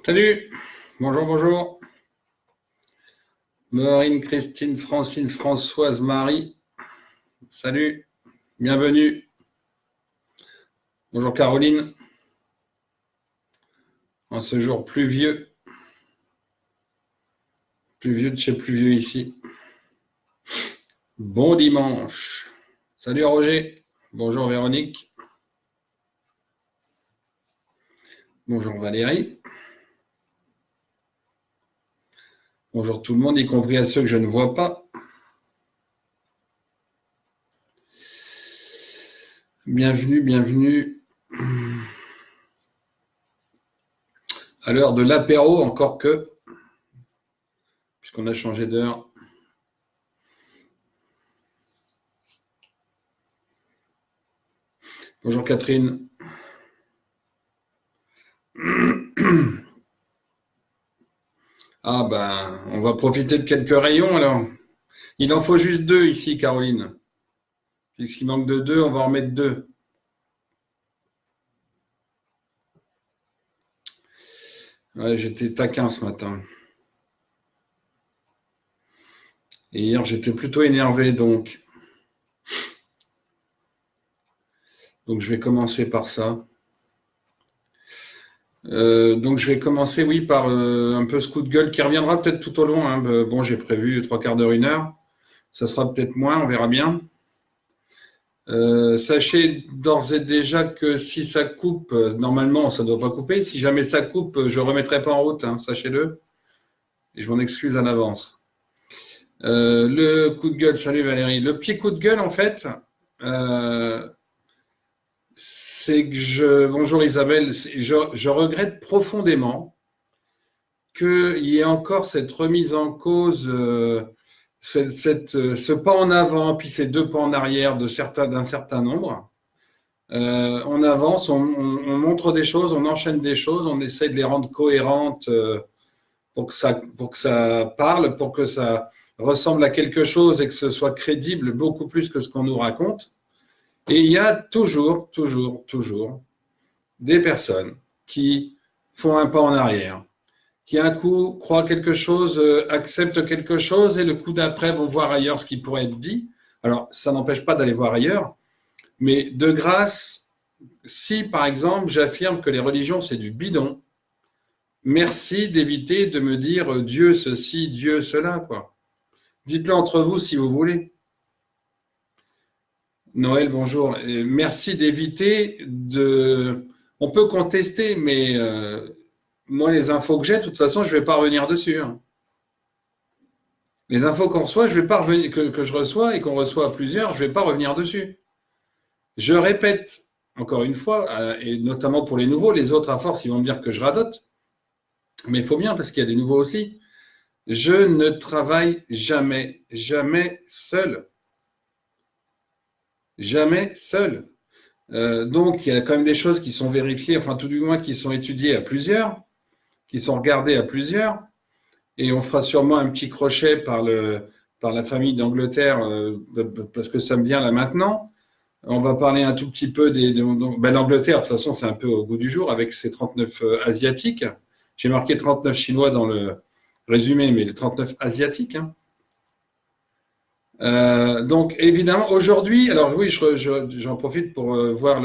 Salut, bonjour, bonjour. Maureen, Christine, Francine, Françoise, Marie. Salut, bienvenue. Bonjour Caroline. En ce jour pluvieux. Pluvieux de chez pluvieux ici. Bon dimanche. Salut Roger. Bonjour Véronique. Bonjour Valérie. Bonjour tout le monde, y compris à ceux que je ne vois pas. Bienvenue, bienvenue. À l'heure de l'apéro, encore que, puisqu'on a changé d'heure. Bonjour Catherine. Ah ben, on va profiter de quelques rayons alors. Il en faut juste 2 ici, Caroline. Puisqu'il manque de 2, on va en mettre 2. Ouais, j'étais taquin ce matin. Et hier, j'étais plutôt énervé, donc je vais commencer par ça. Donc je vais commencer, oui, par un peu ce coup de gueule qui reviendra peut-être tout au long, hein. Bon, j'ai prévu 3/4 d'heure, 1 heure. Ça sera peut-être moins, on verra bien. Sachez d'ores et déjà que si ça coupe, normalement ça ne doit pas couper. Si jamais ça coupe, je ne remettrai pas en route, hein, sachez-le. Et je m'en excuse en avance. Le coup de gueule, salut Valérie. Le petit coup de gueule, en fait, c'est que bonjour Isabelle, je regrette profondément qu'il y ait encore cette remise en cause, ce pas en avant, puis ces 2 pas en arrière d'un certain nombre. On avance, on montre des choses, on enchaîne des choses, on essaie de les rendre cohérentes pour que ça parle, pour que ça ressemble à quelque chose et que ce soit crédible beaucoup plus que ce qu'on nous raconte. Et il y a toujours des personnes qui font un pas en arrière, qui un coup croient quelque chose, acceptent quelque chose et le coup d'après vont voir ailleurs ce qui pourrait être dit. Alors, ça n'empêche pas d'aller voir ailleurs, mais de grâce, si par exemple j'affirme que les religions c'est du bidon, merci d'éviter de me dire Dieu ceci, Dieu cela, quoi. Dites-le entre vous si vous voulez. Noël, bonjour. Et merci d'éviter de... On peut contester, mais moi, les infos que j'ai, de toute façon, je ne vais pas revenir dessus, hein. Les infos qu'on reçoit, je vais pas revenir, que je reçois et qu'on reçoit à plusieurs, je ne vais pas revenir dessus. Je répète, encore une fois, et notamment pour les nouveaux, les autres, à force, ils vont me dire que je radote. Mais il faut bien, parce qu'il y a des nouveaux aussi. Je ne travaille jamais, jamais seul. Jamais seul. Donc, il y a quand même des choses qui sont vérifiées, enfin tout du moins qui sont étudiées à plusieurs, qui sont regardées à plusieurs, et on fera sûrement un petit crochet par la famille d'Angleterre, parce que ça me vient là maintenant. On va parler un tout petit peu l'Angleterre, de toute façon, c'est un peu au goût du jour, avec ses 39 asiatiques. J'ai marqué 39 Chinois dans le résumé, mais les 39 asiatiques, hein. Donc évidemment aujourd'hui, alors oui, j'en profite pour voir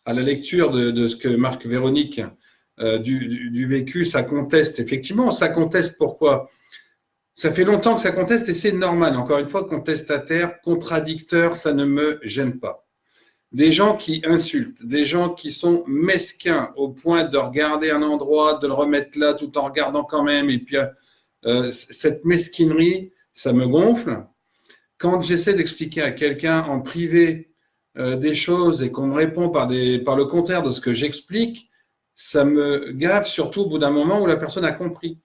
à la lecture de ce que marque Véronique du vécu, ça conteste effectivement, ça conteste pourquoi? Ça fait longtemps que ça conteste et c'est normal. Encore une fois, contestataire, contradicteur, ça ne me gêne pas. Des gens qui insultent, des gens qui sont mesquins au point de regarder un endroit, de le remettre là tout en regardant quand même, et puis cette mesquinerie, ça me gonfle. Quand j'essaie d'expliquer à quelqu'un en privé des choses et qu'on me répond par le contraire de ce que j'explique, ça me gave, surtout au bout d'un moment où la personne a compris.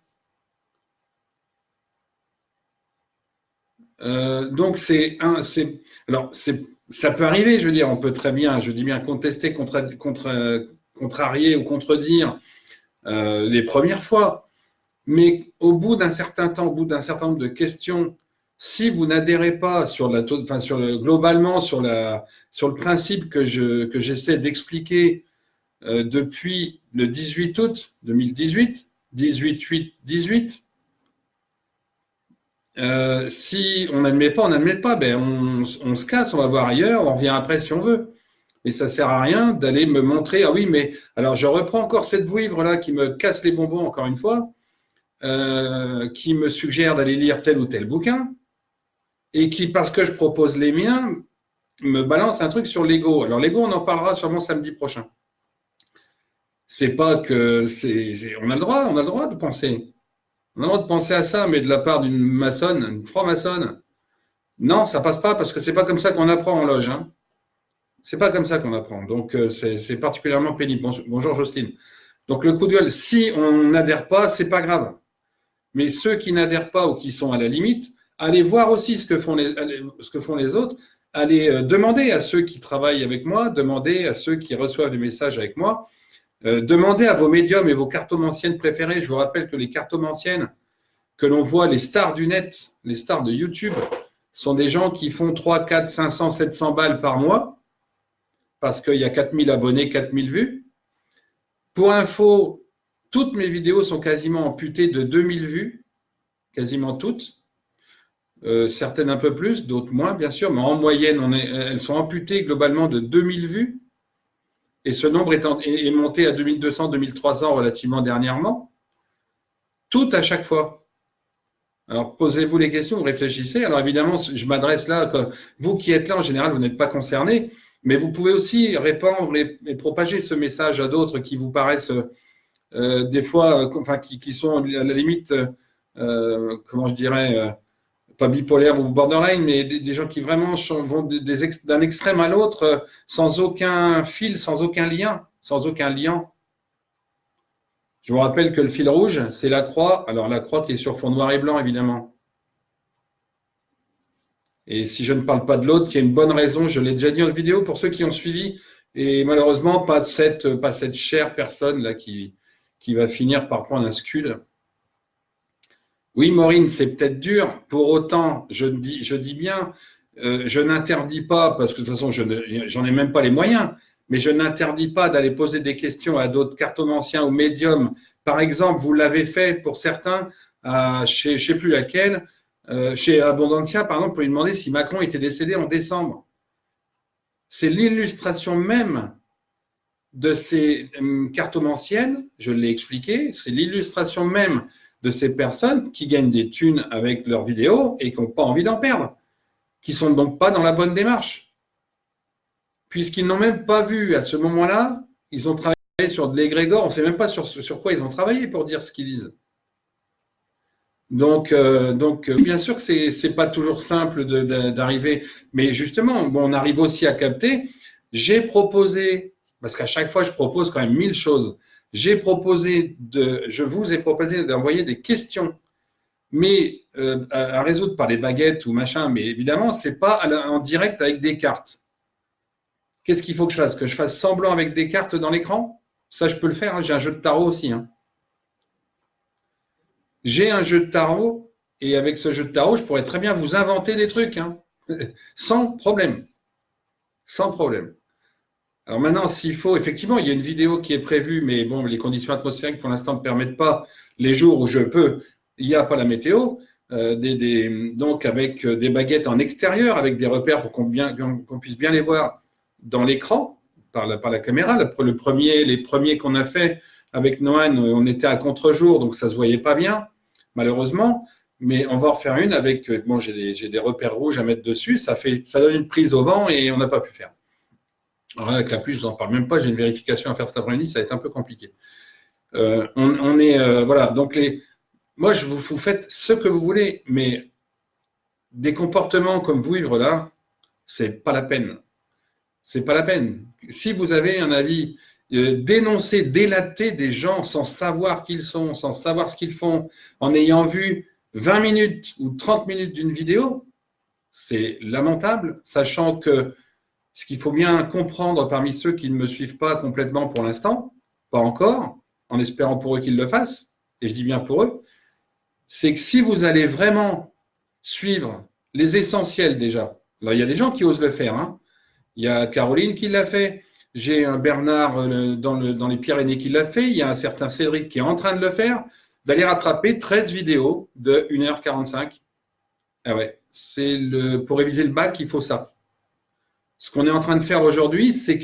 Donc ça peut arriver, je veux dire, on peut très bien, je dis bien contester, contrarier ou contredire les premières fois. Mais au bout d'un certain temps, au bout d'un certain nombre de questions, si vous n'adhérez pas globalement sur le principe que j'essaie d'expliquer depuis le 18 août 2018, 18-8-18, si on n'admet pas, on n'admet pas, ben on se casse, on va voir ailleurs, on revient après si on veut. Et ça ne sert à rien d'aller me montrer, ah oui, mais alors je reprends encore cette vouivre-là qui me casse les bonbons encore une fois, qui me suggère d'aller lire tel ou tel bouquin, et qui, parce que je propose les miens, me balance un truc sur l'ego. Alors l'ego, on en parlera sûrement samedi prochain. C'est pas que on a le droit de penser. On a le droit de penser à ça, mais de la part d'une maçonne, une franc-maçonne, non, ça passe pas parce que c'est pas comme ça qu'on apprend en loge. Hein. C'est pas comme ça qu'on apprend. Donc c'est particulièrement pénible. Bonjour Jocelyne. Donc le coup de gueule, si on n'adhère pas, c'est pas grave. Mais ceux qui n'adhèrent pas ou qui sont à la limite, allez voir aussi ce que font les autres. Allez demander à ceux qui travaillent avec moi, demander à ceux qui reçoivent des messages avec moi. Demandez à vos médiums et vos cartomanciennes préférées. Je vous rappelle que les cartomanciennes que l'on voit, les stars du net, les stars de YouTube, sont des gens qui font 3, 4, 500, 700 balles par mois parce qu'il y a 4000 abonnés, 4000 vues. Pour info, toutes mes vidéos sont quasiment amputées de 2000 vues, quasiment toutes. Certaines un peu plus, d'autres moins, bien sûr, mais en moyenne, elles sont amputées globalement de 2000 vues. Et ce nombre est monté à 2200, 2300 relativement dernièrement. Tout à chaque fois. Alors, posez-vous les questions, vous réfléchissez. Alors, évidemment, je m'adresse là, vous qui êtes là, en général, vous n'êtes pas concernés, mais vous pouvez aussi répandre et propager ce message à d'autres qui vous paraissent des fois, qui sont à la limite, comment je dirais, pas bipolaires ou borderline, mais des gens qui vraiment vont d'un extrême à l'autre sans aucun fil, sans aucun lien, sans aucun lien. Je vous rappelle que le fil rouge, c'est la croix. Alors la croix qui est sur fond noir et blanc, évidemment. Et si je ne parle pas de l'autre, il y a une bonne raison. Je l'ai déjà dit en vidéo pour ceux qui ont suivi. Et malheureusement, pas cette chère personne là qui va finir par prendre un scud. Oui, Maureen, c'est peut-être dur. Pour autant, je dis bien, je n'interdis pas, parce que de toute façon, j'en ai même pas les moyens, mais je n'interdis pas d'aller poser des questions à d'autres cartomanciens ou médiums. Par exemple, vous l'avez fait pour certains, chez je ne sais plus laquelle, chez Abondantia, par exemple, pour lui demander si Macron était décédé en décembre. C'est l'illustration même de ces cartomanciennes, je l'ai expliqué, c'est l'illustration même de ces personnes qui gagnent des thunes avec leurs vidéos et qui n'ont pas envie d'en perdre, qui ne sont donc pas dans la bonne démarche. Puisqu'ils n'ont même pas vu à ce moment-là, ils ont travaillé sur de l'égrégore, on ne sait même pas sur quoi ils ont travaillé pour dire ce qu'ils disent. Donc, bien sûr que c'est pas toujours simple d'arriver, mais justement, on arrive aussi à capter. J'ai proposé, parce qu'à chaque fois je propose quand même 1000 choses. Je vous ai proposé d'envoyer des questions, mais à résoudre par les baguettes ou machin. Mais évidemment, c'est pas en direct avec des cartes. Qu'est-ce qu'il faut que je fasse? Que je fasse semblant avec des cartes dans l'écran? Ça, je peux le faire. Hein. J'ai un jeu de tarot aussi. Hein. J'ai un jeu de tarot et avec ce jeu de tarot, je pourrais très bien vous inventer des trucs, hein. Sans problème. Sans problème. Alors maintenant, s'il faut, effectivement, il y a une vidéo qui est prévue, mais bon, les conditions atmosphériques pour l'instant ne permettent pas. Les jours où je peux, il n'y a pas la météo. Donc avec des baguettes en extérieur, avec des repères pour qu'on puisse bien les voir dans l'écran par la caméra. Les premiers qu'on a fait avec Noan, on était à contre-jour, donc ça ne se voyait pas bien, malheureusement. Mais on va en refaire une avec, bon, j'ai des repères rouges à mettre dessus. Ça donne une prise au vent et on n'a pas pu faire. Alors là, avec la pluie, je vous en parle même pas. J'ai une vérification à faire cet après-midi, ça va être un peu compliqué. Voilà. Donc moi, vous faites ce que vous voulez, mais des comportements comme vous vivre là, c'est pas la peine. C'est pas la peine. Si vous avez un avis, dénoncer, délater des gens sans savoir qui ils sont, sans savoir ce qu'ils font, en ayant vu 20 minutes ou 30 minutes d'une vidéo, c'est lamentable, sachant que ce qu'il faut bien comprendre parmi ceux qui ne me suivent pas complètement pour l'instant, pas encore, en espérant pour eux qu'ils le fassent, et je dis bien pour eux, c'est que si vous allez vraiment suivre les essentiels déjà, là il y a des gens qui osent le faire, hein. Il y a Caroline qui l'a fait, j'ai un Bernard dans les Pyrénées qui l'a fait, il y a un certain Cédric qui est en train de le faire, d'aller rattraper 13 vidéos de 1h45. Ah ouais, pour réviser le bac, il faut ça. Ce qu'on est en train de faire aujourd'hui, c'est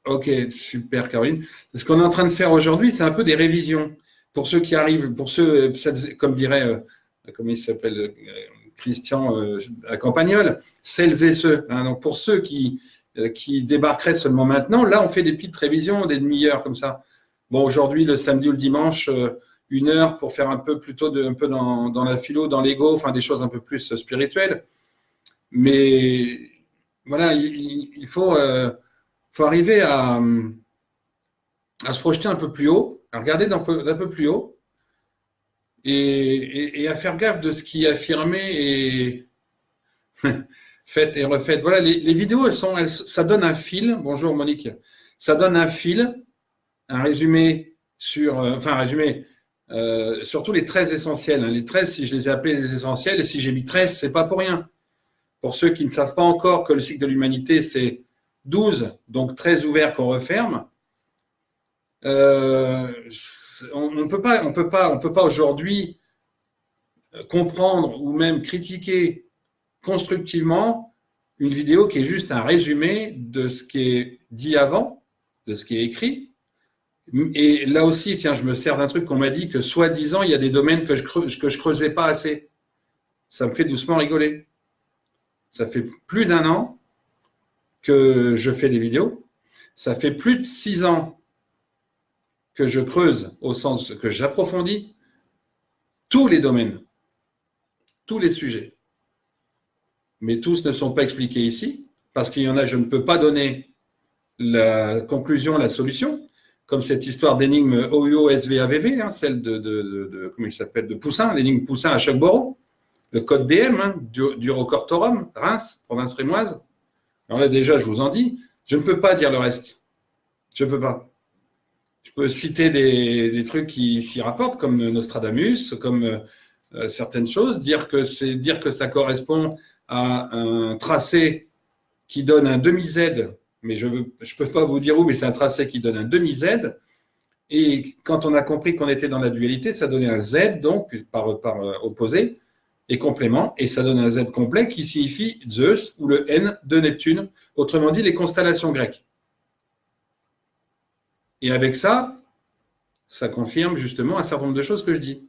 ok, super Caroline. Ce qu'on est en train de faire aujourd'hui, c'est un peu des révisions. Pour ceux qui arrivent, pour ceux, comme dirait, comment il s'appelle, Christian à Campagnol, celles et ceux. Hein, donc pour ceux qui débarqueraient seulement maintenant, là, on fait des petites révisions, des demi-heures comme ça. Bon, aujourd'hui, le samedi ou le dimanche, 1 heure pour faire un peu plutôt un peu dans la philo, dans l'ego, enfin des choses un peu plus spirituelles. Mais voilà, il faut arriver à se projeter un peu plus haut, à regarder d'un peu plus haut et à faire gaffe de ce qui est affirmé et fait et refait. Voilà, les vidéos, ça donne un fil. Bonjour Monique. Ça donne un fil, un résumé enfin un résumé, surtout les 13 essentiels. Hein. Les 13, si je les ai appelés les essentiels, et si j'ai mis 13, c'est pas pour rien. Pour ceux qui ne savent pas encore que le cycle de l'humanité, c'est 12, donc 13 ouverts qu'on referme. On ne peut pas aujourd'hui comprendre ou même critiquer constructivement une vidéo qui est juste un résumé de ce qui est dit avant, de ce qui est écrit. Et là aussi, tiens, je me sers d'un truc qu'on m'a dit que soi-disant, il y a des domaines que je creusais pas assez. Ça me fait doucement rigoler. Ça fait plus d'1 an que je fais des vidéos. Ça fait plus de 6 ans que je creuse, au sens que j'approfondis tous les domaines, tous les sujets. Mais tous ne sont pas expliqués ici, parce qu'il y en a, je ne peux pas donner la conclusion, la solution, comme cette histoire d'énigme OUO-SVAVV, hein, celle comment il s'appelle, de Poussin, l'énigme Poussin à Choc-Borough, le code DM, hein, du Rocortorum, Reims, province rémoise. Alors là, déjà, je vous en dis, je ne peux pas dire le reste. Je ne peux pas. Je peux citer des trucs qui s'y rapportent, comme Nostradamus, comme certaines choses, dire que ça correspond à un tracé qui donne un demi-Z, mais je peux pas vous dire où, mais c'est un tracé qui donne un demi-Z. Et quand on a compris qu'on était dans la dualité, ça donnait un Z, donc, par opposé, et complément, et ça donne un Z complet qui signifie Zeus ou le N de Neptune, autrement dit les constellations grecques. Et avec ça, ça confirme justement un certain nombre de choses que je dis.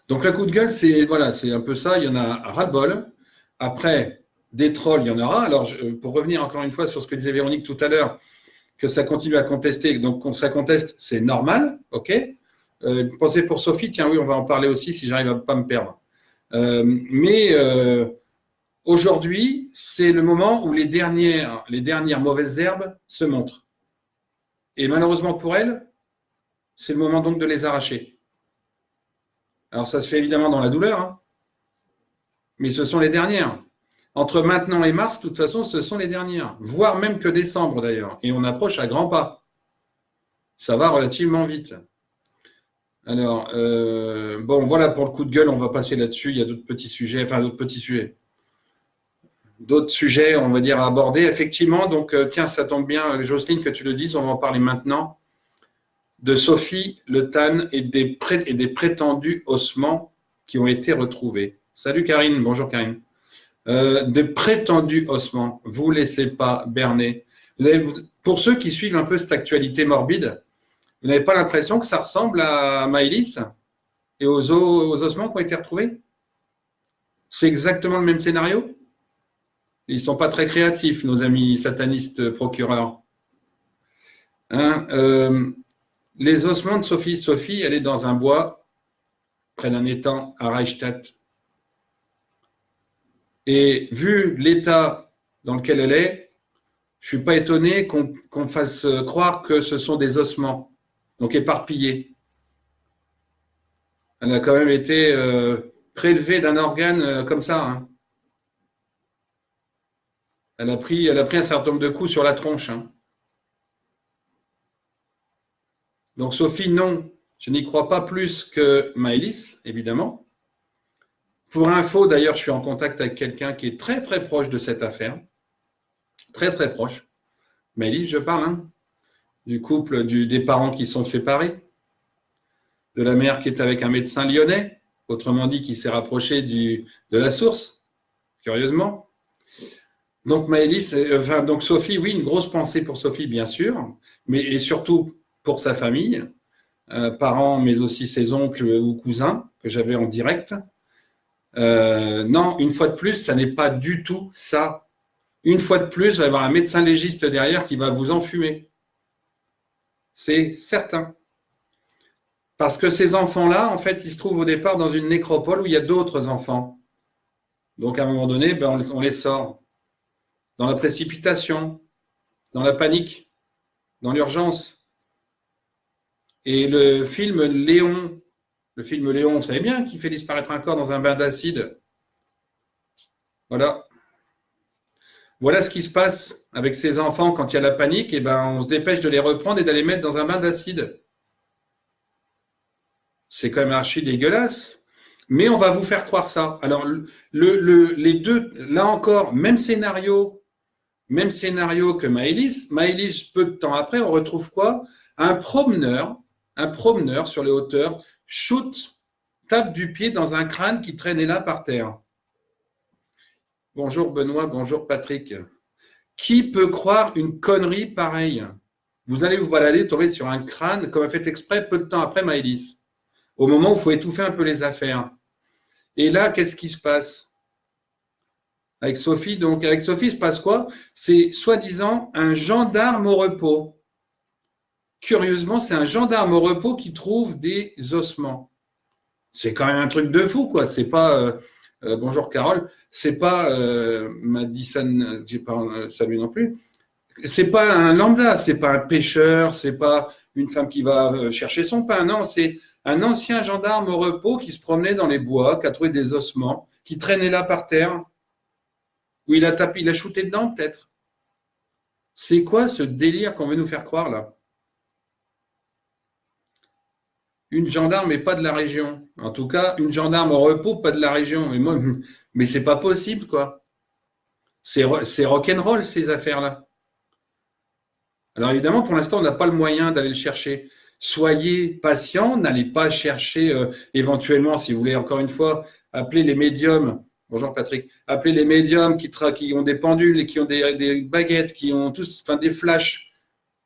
Donc le coup de gueule, c'est voilà, c'est un peu ça, il y en a ras-le-bol. Après, des trolls, il y en aura. Alors, pour revenir encore une fois sur ce que disait Véronique tout à l'heure, que ça continue à contester, donc quand ça conteste, c'est normal, ok. Pensez pour Sophie, tiens oui, on va en parler aussi si j'arrive à ne pas me perdre. Mais aujourd'hui, c'est le moment où les dernières mauvaises herbes se montrent. Et malheureusement pour elles, c'est le moment donc de les arracher. Alors ça se fait évidemment dans la douleur, hein, mais ce sont les dernières. Entre maintenant et mars, de toute façon, ce sont les dernières, voire même que décembre d'ailleurs. Et on approche à grands pas. Ça va relativement vite. Alors, bon, voilà pour le coup de gueule, on va passer là-dessus. Il y a d'autres petits sujets, d'autres sujets, on va dire, à aborder. Effectivement, donc, tiens, ça tombe bien, Jocelyne, que tu le dises, on va en parler maintenant, de Sophie Le Tan et des prétendus ossements qui ont été retrouvés. Salut Karine, bonjour Karine. Des prétendus ossements, vous ne laissez pas berner. Pour ceux qui suivent un peu cette actualité morbide, vous n'avez pas l'impression que ça ressemble à Maëlys et aux ossements qui ont été retrouvés? C'est exactement le même scénario? Ils ne sont pas très créatifs, nos amis satanistes procureurs. Hein, les ossements de Sophie. Sophie, elle est dans un bois, près d'un étang à Reichstadt. Et vu l'état dans lequel elle est, je ne suis pas étonné qu'on fasse croire que ce sont des ossements, donc éparpillés. Elle a quand même été prélevée d'un organe comme ça. Hein. Elle a pris un certain nombre de coups sur la tronche. Hein. Donc Sophie, non, je n'y crois pas plus que Maëlys, évidemment. Pour info, d'ailleurs, je suis en contact avec quelqu'un qui est très très proche de cette affaire. Très très proche. Maëlys, je parle, hein, du couple des parents qui sont séparés, de la mère qui est avec un médecin lyonnais, autrement dit qui s'est rapproché de la source, curieusement. Donc Maëlys, donc Sophie, oui, une grosse pensée pour Sophie, bien sûr, mais et surtout pour sa famille, parents, mais aussi ses oncles ou cousins que j'avais en direct. Non, une fois de plus, ça n'est pas du tout ça. Une fois de plus, il va y avoir un médecin légiste derrière qui va vous enfumer. C'est certain. Parce que ces enfants-là, en fait, ils se trouvent au départ dans une nécropole où il y a d'autres enfants. Donc, à un moment donné, on les sort. Dans la précipitation, dans la panique, dans l'urgence. Et le film Léon, vous savez bien, qui fait disparaître un corps dans un bain d'acide. Voilà. Voilà ce qui se passe avec ces enfants quand il y a la panique. Et on se dépêche de les reprendre et d'aller mettre dans un bain d'acide. C'est quand même archi dégueulasse. Mais on va vous faire croire ça. Alors, les deux, là encore, même scénario que Maëlys. Maëlys, peu de temps après, on retrouve quoi? Un promeneur sur les hauteurs, tape du pied dans un crâne qui traînait là par terre. Bonjour Benoît, bonjour Patrick. Qui peut croire une connerie pareille? Vous allez vous balader, tomber sur un crâne, comme a fait exprès peu de temps après Maëlys, au moment où il faut étouffer un peu les affaires. Et là, qu'est-ce qui se passe? Avec Sophie, donc avec Sophie, il se passe quoi? C'est soi-disant un gendarme au repos. Curieusement, c'est un gendarme au repos qui trouve des ossements. C'est quand même un truc de fou, quoi. C'est pas bonjour Carole, c'est pas Madison, j'ai pas salué non plus. C'est pas un lambda, c'est pas un pêcheur, c'est pas une femme qui va chercher son pain. Non, c'est un ancien gendarme au repos qui se promenait dans les bois, qui a trouvé des ossements, qui traînait là par terre. Ou il a shooté dedans peut-être. C'est quoi ce délire qu'on veut nous faire croire là? Une gendarme mais pas de la région. En tout cas, une gendarme au repos, pas de la région. Mais c'est pas possible quoi. C'est rock'n'roll ces affaires-là. Alors évidemment, pour l'instant, on n'a pas le moyen d'aller le chercher. Soyez patient, n'allez pas chercher éventuellement, si vous voulez encore une fois, appeler les médiums. Bonjour Patrick. Appelez les médiums qui ont des pendules et qui ont des baguettes, qui ont tous, enfin des flashs.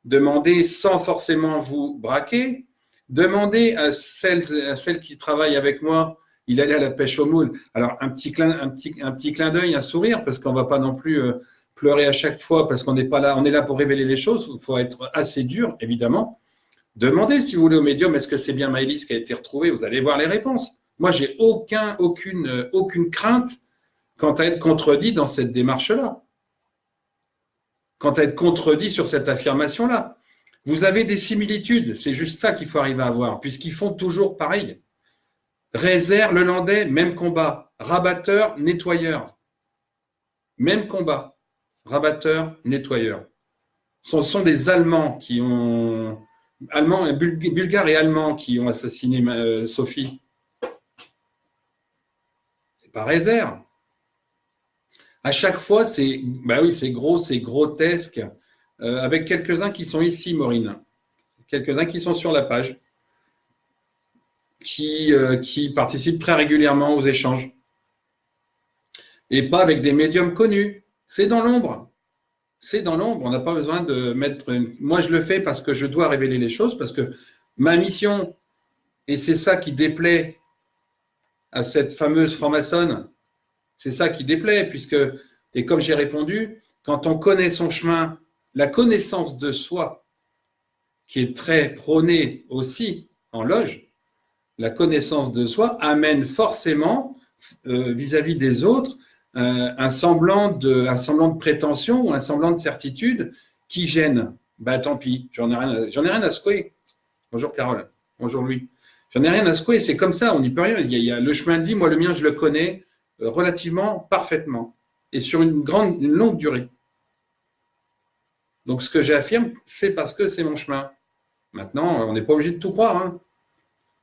Demandez sans forcément vous braquer. Demandez à celle qui travaille avec moi. Il allait à la pêche aux moules. Alors un petit clin d'œil, un sourire, parce qu'on ne va pas non plus pleurer à chaque fois, parce qu'on n'est pas là. On est là pour révéler les choses. Il faut être assez dur, évidemment. Demandez si vous voulez au médium, est-ce que c'est bien Maëlys qui a été retrouvée? Vous allez voir les réponses. Moi, j'ai aucune crainte quant à être contredit dans cette démarche-là. Quant à être contredit sur cette affirmation-là. Vous avez des similitudes, c'est juste ça qu'il faut arriver à voir, puisqu'ils font toujours pareil. Rézère, le Landais, même combat. Rabatteur, nettoyeur. Même combat. Rabatteur, nettoyeur. Ce sont des Allemands qui ont... Bulgares et Allemands qui ont assassiné Sophie. C'est pas Rézère. À chaque fois, c'est gros, c'est grotesque, avec quelques-uns qui sont ici, Maureen, quelques-uns qui sont sur la page, qui participent très régulièrement aux échanges. Et pas avec des médiums connus. C'est dans l'ombre. C'est dans l'ombre. On n'a pas besoin de mettre... Moi, je le fais parce que je dois révéler les choses, parce que ma mission, et c'est ça qui déplaît à cette fameuse franc-maçonne, c'est ça qui déplaît, et comme j'ai répondu, quand on connaît son chemin, la connaissance de soi, qui est très prônée aussi en loge, la connaissance de soi amène forcément, vis-à-vis des autres, un semblant de prétention ou un semblant de certitude qui gêne. Tant pis, j'en ai rien à secouer. Bonjour Carole, bonjour Louis. J'en ai rien à secouer, c'est comme ça, on n'y peut rien. Il y a le chemin de vie, moi le mien, je le connais relativement parfaitement et sur une longue durée. Donc, ce que j'affirme, c'est parce que c'est mon chemin. Maintenant, on n'est pas obligé de tout croire. Hein.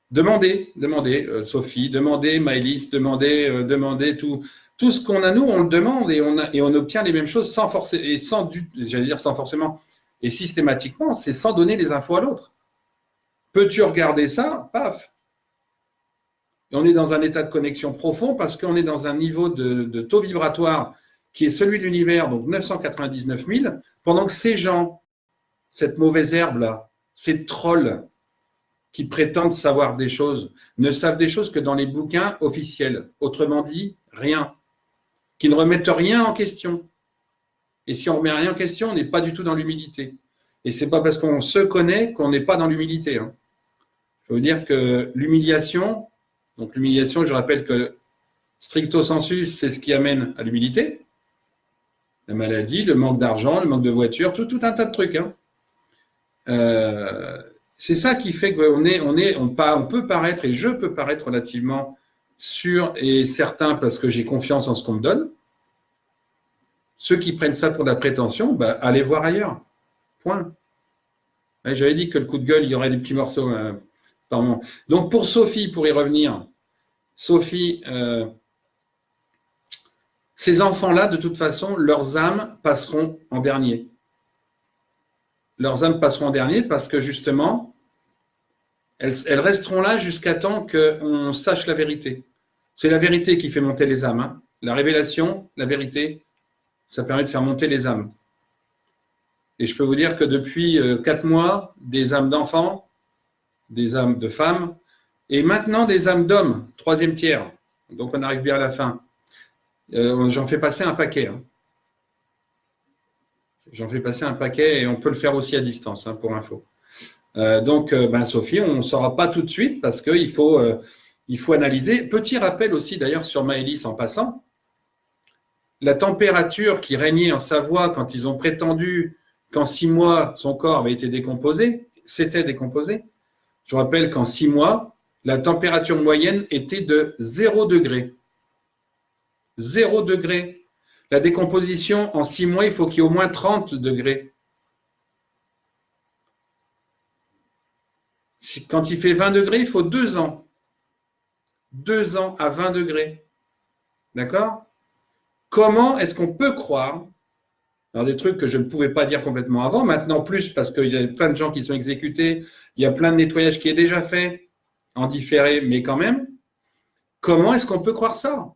Demandez, Sophie, demandez, Maëlys, demandez tout ce qu'on a, nous, on le demande et on obtient les mêmes choses sans forcer, et j'allais dire sans forcément, et systématiquement, c'est sans donner les infos à l'autre. Peux-tu regarder ça? Paf. Et on est dans un état de connexion profond parce qu'on est dans un niveau de taux vibratoire qui est celui de l'univers, donc 999 000, pendant que ces gens, cette mauvaise herbe-là, ces trolls qui prétendent savoir des choses, ne savent des choses que dans les bouquins officiels. Autrement dit, rien. Qui ne remettent rien en question. Et si on ne remet rien en question, on n'est pas du tout dans l'humilité. Et ce n'est pas parce qu'on se connaît qu'on n'est pas dans l'humilité. Hein. Je veux dire que l'humiliation, donc l'humiliation, je rappelle que stricto sensu, c'est ce qui amène à l'humilité. La maladie, le manque d'argent, le manque de voiture, tout un tas de trucs. Hein. C'est ça qui fait qu'on peut paraître, et je peux paraître relativement sûr et certain parce que j'ai confiance en ce qu'on me donne. Ceux qui prennent ça pour de la prétention, bah, allez voir ailleurs. Point. J'avais dit que le coup de gueule, il y aurait des petits morceaux par moment. Donc pour Sophie, pour y revenir, Sophie, ces enfants-là, de toute façon, leurs âmes passeront en dernier. Leurs âmes passeront en dernier parce que justement, elles resteront là jusqu'à temps qu'on sache la vérité. C'est la vérité qui fait monter les âmes. Hein. La révélation, la vérité, ça permet de faire monter les âmes. Et je peux vous dire que depuis 4 mois, des âmes d'enfants, des âmes de femmes, et maintenant des âmes d'hommes, 3e tiers. Donc on arrive bien à la fin. J'en fais passer un paquet. Hein. J'en fais passer un paquet et on peut le faire aussi à distance, hein, pour info. Donc, Sophie, on ne saura pas tout de suite parce qu'il faut analyser. Petit rappel aussi d'ailleurs sur Maëlys en passant. La température qui régnait en Savoie quand ils ont prétendu qu'en 6 mois, son corps avait été décomposé, s'était décomposé. Je vous rappelle qu'en 6 mois, la température moyenne était de 0 degré. 0 degré. La décomposition, en 6 mois, il faut qu'il y ait au moins 30 degrés. Quand il fait 20 degrés, il faut 2 ans. 2 ans à 20 degrés. D'accord? Comment est-ce qu'on peut croire dans des trucs que je ne pouvais pas dire complètement avant, maintenant plus parce qu'il y a plein de gens qui sont exécutés, il y a plein de nettoyage qui est déjà fait, en différé, mais quand même. Comment est-ce qu'on peut croire ça?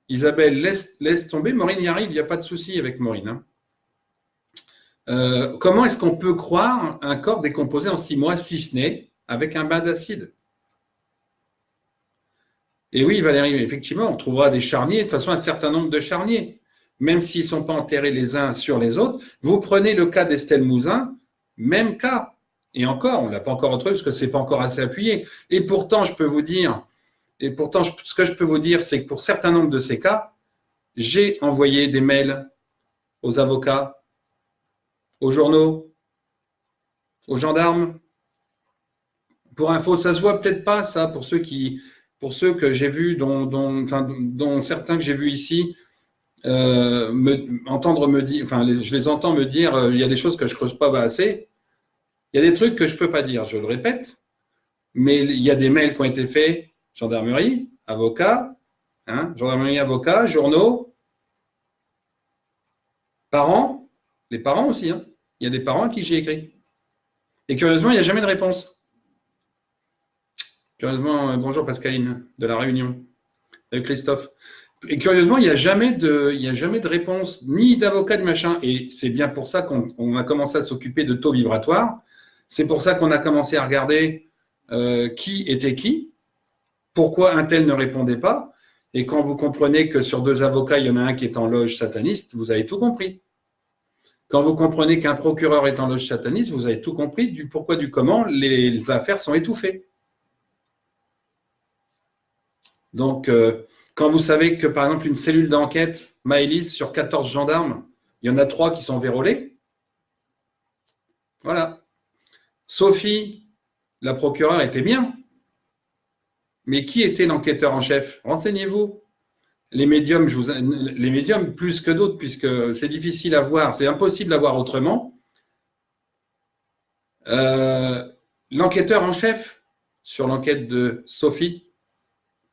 Isabelle, laisse tomber. Maureen y arrive, il n'y a pas de souci avec Maureen. Hein. Comment est-ce qu'on peut croire un corps décomposé en 6 mois, si ce n'est avec un bain d'acide? Et oui, Valérie, effectivement, on trouvera des charniers, de toute façon un certain nombre de charniers, même s'ils ne sont pas enterrés les uns sur les autres. Vous prenez le cas d'Estelle Mouzin, même cas. Et encore, on ne l'a pas encore retrouvé parce que ce n'est pas encore assez appuyé. Et pourtant, ce que je peux vous dire, c'est que pour certains nombres de ces cas, j'ai envoyé des mails aux avocats, aux journaux, aux gendarmes. Pour info, ça se voit peut-être pas, ça, pour ceux que j'ai vus, dont certains que j'ai vus ici, je les entends me dire, il y a des choses que je creuse pas assez. Il y a des trucs que je peux pas dire, je le répète, mais il y a des mails qui ont été faits, gendarmerie, avocats, gendarmerie, avocats, journaux, parents, les parents aussi, hein. Il y a des parents à qui j'ai écrit. Et curieusement, il n'y a jamais de réponse. Curieusement, bonjour Pascaline, de la Réunion, avec Christophe. Et curieusement, il n'y a jamais de réponse, ni d'avocat, ni machin. Et c'est bien pour ça qu'on a commencé à s'occuper de taux vibratoires. C'est pour ça qu'on a commencé à regarder qui était qui, pourquoi un tel ne répondait pas. Et quand vous comprenez que sur 2 avocats, il y en a un qui est en loge sataniste, vous avez tout compris. Quand vous comprenez qu'un procureur est en loge sataniste, vous avez tout compris du pourquoi, du comment, les affaires sont étouffées. Donc, quand vous savez que, par exemple, une cellule d'enquête, Maëlys, sur 14 gendarmes, il y en a 3 qui sont vérolés. Voilà. Sophie, la procureure, était bien. Mais qui était l'enquêteur en chef? Renseignez-vous. Les médiums, les médiums plus que d'autres, puisque c'est difficile à voir, c'est impossible à voir autrement. L'enquêteur en chef sur l'enquête de Sophie,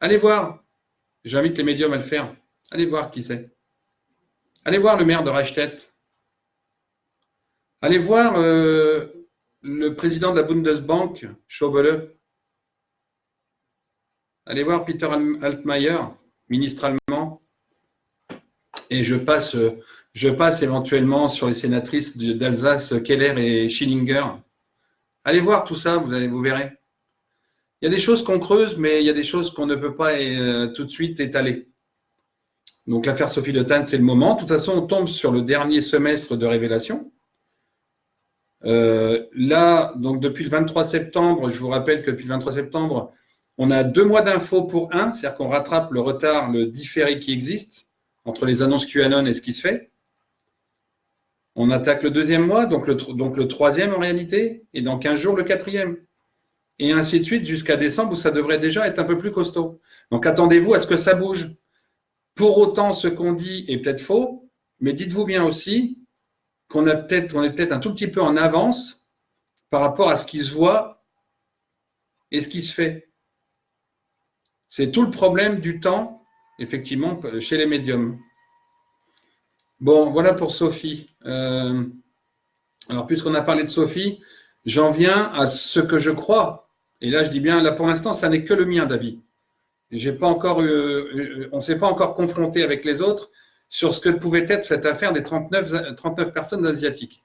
allez voir. J'invite les médiums à le faire. Allez voir qui c'est. Allez voir le maire de Reichstätt. Allez voir le président de la Bundesbank, Schäuble. Allez voir Peter Altmaier, ministre allemand. Et je passe éventuellement sur les sénatrices d'Alsace, Keller et Schillinger. Allez voir tout ça, vous verrez. Il y a des choses qu'on creuse, mais il y a des choses qu'on ne peut pas tout de suite étaler. Donc l'affaire Sophie Le Tan, c'est le moment. De toute façon, on tombe sur le dernier semestre de révélation. Là, donc depuis le 23 septembre, je vous rappelle que depuis le 23 septembre, on a 2 mois d'infos pour un, c'est-à-dire qu'on rattrape le retard, le différé qui existe entre les annonces QAnon et ce qui se fait. On attaque le 2e mois, donc le 3e en réalité, et dans 15 jours le 4e. Et ainsi de suite jusqu'à décembre où ça devrait déjà être un peu plus costaud. Donc attendez-vous à ce que ça bouge. Pour autant, ce qu'on dit est peut-être faux, mais dites-vous bien aussi qu'on est peut-être un tout petit peu en avance par rapport à ce qui se voit et ce qui se fait. C'est tout le problème du temps, effectivement, chez les médiums. Bon, voilà pour Sophie. Alors, puisqu'on a parlé de Sophie, j'en viens à ce que je crois. Et là, je dis bien, là pour l'instant, ça n'est que le mien d'avis. J'ai pas encore, on ne s'est pas encore confronté avec les autres sur ce que pouvait être cette affaire des 39 personnes asiatiques.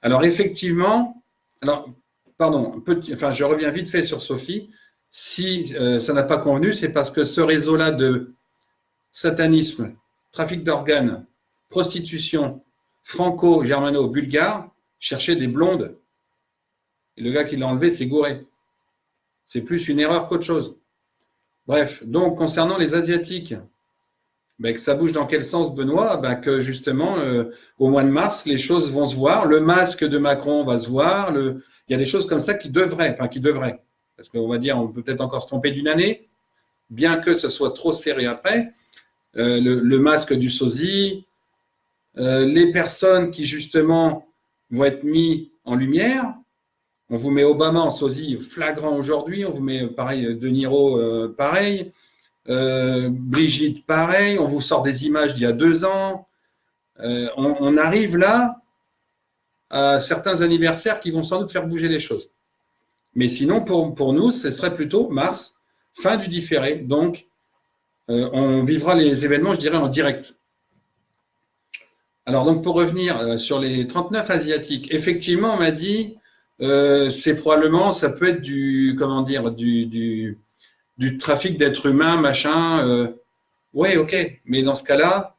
Alors, effectivement, je reviens vite fait sur Sophie. Si ça n'a pas convenu, c'est parce que ce réseau-là de satanisme, trafic d'organes, prostitution, franco-germano-bulgare cherchait des blondes. Et le gars qui l'a enlevé, c'est gouré. C'est plus une erreur qu'autre chose. Bref, donc concernant les Asiatiques, que ça bouge dans quel sens, Benoît? Que justement, au mois de mars, les choses vont se voir. Le masque de Macron va se voir. Il y a des choses comme ça qui devraient. Parce qu'on va dire, on peut peut-être encore se tromper d'une année, bien que ce soit trop serré après. Le masque du sosie, les personnes qui justement vont être mis en lumière. On vous met Obama en sosie flagrant aujourd'hui, on vous met pareil De Niro pareil, Brigitte pareil, on vous sort des images d'il y a 2 ans. On arrive là à certains anniversaires qui vont sans doute faire bouger les choses. Mais sinon, pour nous, ce serait plutôt mars, fin du différé. Donc, on vivra les événements, je dirais, en direct. Alors, donc, pour revenir sur les 39 Asiatiques, effectivement, on m'a dit, c'est probablement, ça peut être du trafic d'êtres humains, machin. Ouais, ok, mais dans ce cas-là,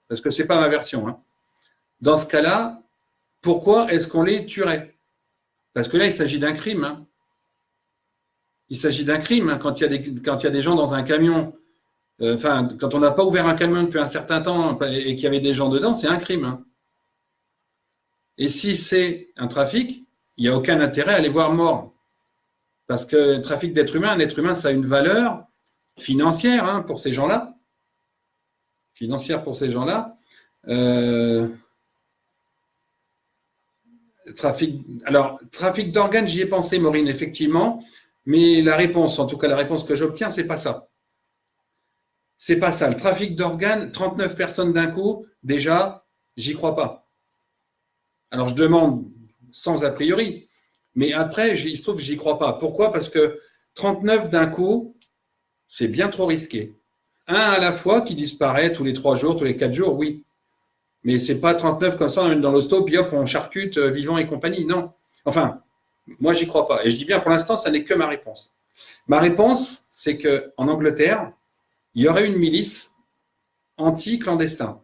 parce que c'est pas ma version, hein, dans ce cas-là, pourquoi est-ce qu'on les tuerait? Parce que là, il s'agit d'un crime. Hein. Il s'agit d'un crime. Hein. Quand il y a des gens dans un camion, quand on n'a pas ouvert un camion depuis un certain temps et qu'il y avait des gens dedans, c'est un crime. Hein. Et si c'est un trafic, il n'y a aucun intérêt à les voir morts. Parce que le trafic d'êtres humains, un être humain, ça a une valeur financière hein, pour ces gens-là. Trafic d'organes, j'y ai pensé, Maureen, effectivement. Mais la réponse, en tout cas la réponse que j'obtiens, c'est pas ça. C'est pas ça. Le trafic d'organes, 39 personnes d'un coup, déjà, j'y crois pas. Alors je demande sans a priori, mais après, il se trouve que j'y crois pas. Pourquoi? Parce que 39 d'un coup, c'est bien trop risqué. Un à la fois qui disparaît tous les 3 jours, tous les 4 jours, oui. Mais c'est pas 39 comme ça, on met dans l'hosto, puis hop, on charcute vivant et compagnie. Non. Enfin, moi, j'y crois pas. Et je dis bien, pour l'instant, ça n'est que ma réponse. Ma réponse, c'est qu'en Angleterre, il y aurait une milice anti-clandestin.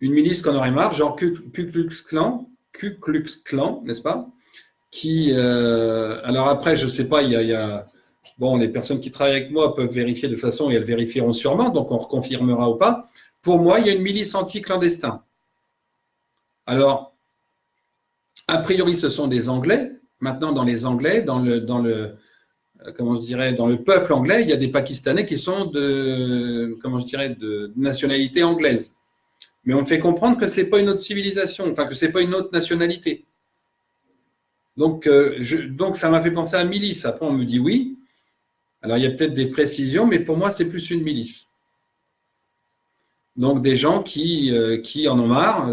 Une milice qu'on aurait marre, genre Ku Klux Klan, n'est-ce pas? Alors après, je ne sais pas, bon, les personnes qui travaillent avec moi peuvent vérifier de toute façon et elles vérifieront sûrement, donc on reconfirmera ou pas. Pour moi, il y a une milice anti-clandestin. Alors, a priori, ce sont des Anglais. Maintenant, dans les Anglais, dans le comment je dirais, dans le peuple anglais, il y a des Pakistanais qui sont comment je dirais, de nationalité anglaise. Mais on me fait comprendre que c'est pas une autre civilisation, enfin que c'est pas une autre nationalité. Donc, donc ça m'a fait penser à milice. Après, on me dit oui. Alors, il y a peut-être des précisions, mais pour moi, c'est plus une milice. Donc, des gens qui en ont marre.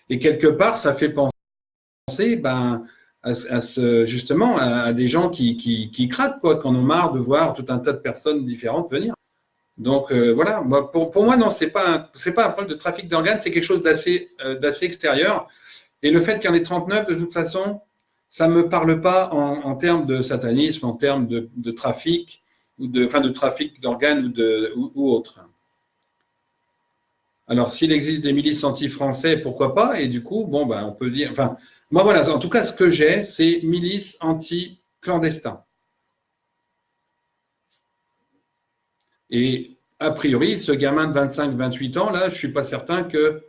Et quelque part, ça fait penser ben, justement à des gens qui craquent, quoi, qui en ont marre de voir tout un tas de personnes différentes venir. Donc, voilà. Moi, pour moi, non, c'est pas un problème de trafic d'organes, c'est quelque chose d'assez extérieur. Et le fait qu'il y en ait 39, de toute façon, ça ne me parle pas en termes de satanisme, en termes de trafic, ou de trafic d'organes ou autre. Alors, s'il existe des milices anti-français, pourquoi pas? Et du coup, bon, ben, on peut dire. Enfin, moi, voilà, en tout cas, ce que j'ai, c'est milices anti-clandestins. Et a priori, ce gamin de 25-28 ans, là, je ne suis pas certain que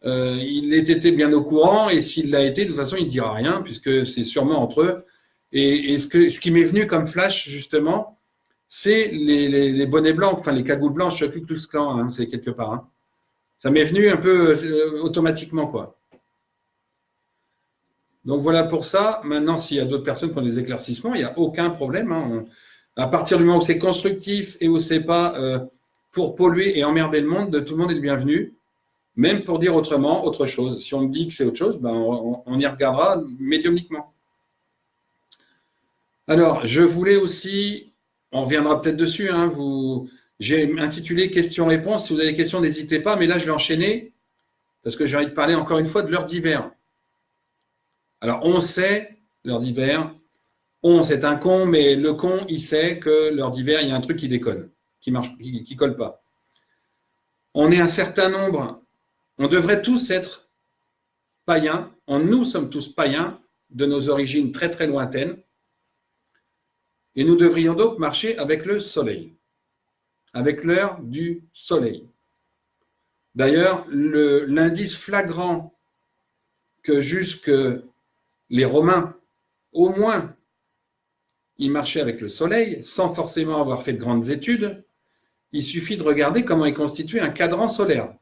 il ait été bien au courant, et s'il l'a été, de toute façon, il ne dira rien, puisque c'est sûrement entre eux. Et ce qui m'est venu comme flash, justement, c'est les bonnets blancs, enfin les cagoules blanches, Ku Klux Klan, hein, c'est quelque part. Hein. Ça m'est venu un peu automatiquement, quoi. Donc voilà pour ça. Maintenant, s'il y a d'autres personnes qui ont des éclaircissements, il n'y a aucun problème. Hein. À partir du moment où c'est constructif et où c'est pas pour polluer et emmerder le monde, tout le monde est le bienvenu. Même pour dire autrement, autre chose. Si on me dit que c'est autre chose, ben on y regardera médiumniquement. Alors, je voulais aussi, on reviendra peut-être dessus, hein, j'ai intitulé questions-réponses. Si vous avez des questions, n'hésitez pas, mais là, je vais enchaîner parce que j'ai envie de parler encore une fois de l'heure d'hiver. Alors, on sait, l'heure d'hiver, c'est un con, mais le con, il sait que l'heure d'hiver, il y a un truc qui déconne, qui marche, qui colle pas. On est un certain nombre, on devrait tous être païens, nous sommes tous païens de nos origines très très lointaines, et nous devrions donc marcher avec le soleil, avec l'heure du soleil. D'ailleurs, l'indice flagrant que jusque les Romains, au moins, ils marchaient avec le soleil, sans forcément avoir fait de grandes études, il suffit de regarder comment est constitué un cadran solaire.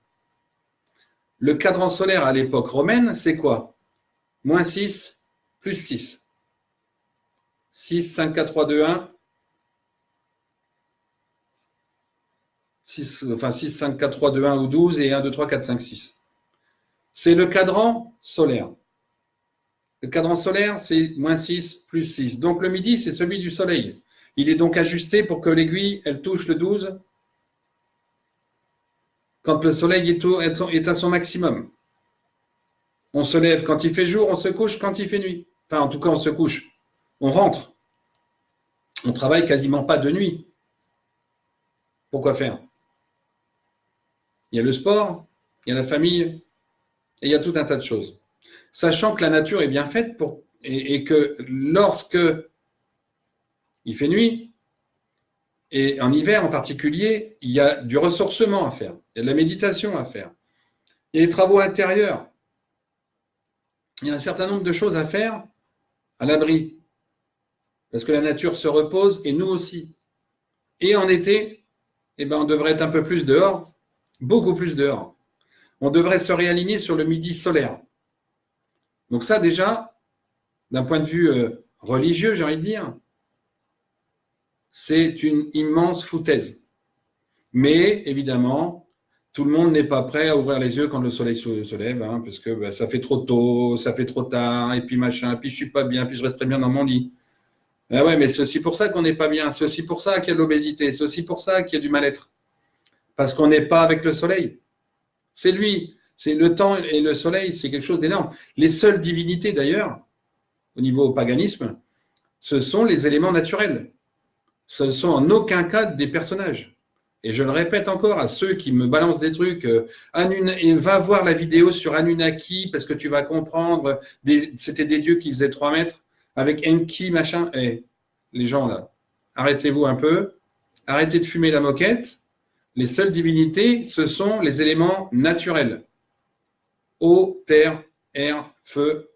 Le cadran solaire à l'époque romaine, c'est quoi? -6, +6. 6, 5, 4, 3, 2, 1. 6, 5, 4, 3, 2, 1 ou 12 et 1, 2, 3, 4, 5, 6. C'est le cadran solaire. Le cadran solaire, c'est -6, +6. Donc le midi, c'est celui du soleil. Il est donc ajusté pour que l'aiguille, elle touche le 12 quand le soleil est à son maximum. On se lève quand il fait jour, on se couche quand il fait nuit. Enfin, en tout cas, on se couche. On rentre. On travaille quasiment pas de nuit. Pourquoi faire? Il y a le sport, il y a la famille, et il y a tout un tas de choses. Sachant que la nature est bien faite et que lorsque il fait nuit, et en hiver en particulier, il y a du ressourcement à faire, il y a de la méditation à faire, il y a des travaux intérieurs, il y a un certain nombre de choses à faire à l'abri, parce que la nature se repose et nous aussi. Et en été, eh ben, on devrait être un peu plus dehors, beaucoup plus dehors. On devrait se réaligner sur le midi solaire. Donc ça déjà, d'un point de vue religieux, j'ai envie de dire, c'est une immense foutaise. Mais évidemment, tout le monde n'est pas prêt à ouvrir les yeux quand le soleil se lève, hein, parce que ça fait trop tôt, ça fait trop tard, et puis machin, puis je suis pas bien, puis je resterai bien dans mon lit. Ah ouais, mais c'est aussi pour ça qu'on n'est pas bien, c'est aussi pour ça qu'il y a de l'obésité, c'est aussi pour ça qu'il y a du mal-être. Parce qu'on n'est pas avec le soleil. C'est lui, c'est le temps et le soleil, c'est quelque chose d'énorme. Les seules divinités d'ailleurs, au niveau paganisme, ce sont les éléments naturels. Ce ne sont en aucun cas des personnages. Et je le répète encore à ceux qui me balancent des trucs, va voir la vidéo sur Anunnaki parce que tu vas comprendre, c'était des dieux qui faisaient 3 mètres, avec Enki, machin. Et les gens là, arrêtez-vous un peu, arrêtez de fumer la moquette. Les seules divinités, ce sont les éléments naturels. Eau, terre, air, feu,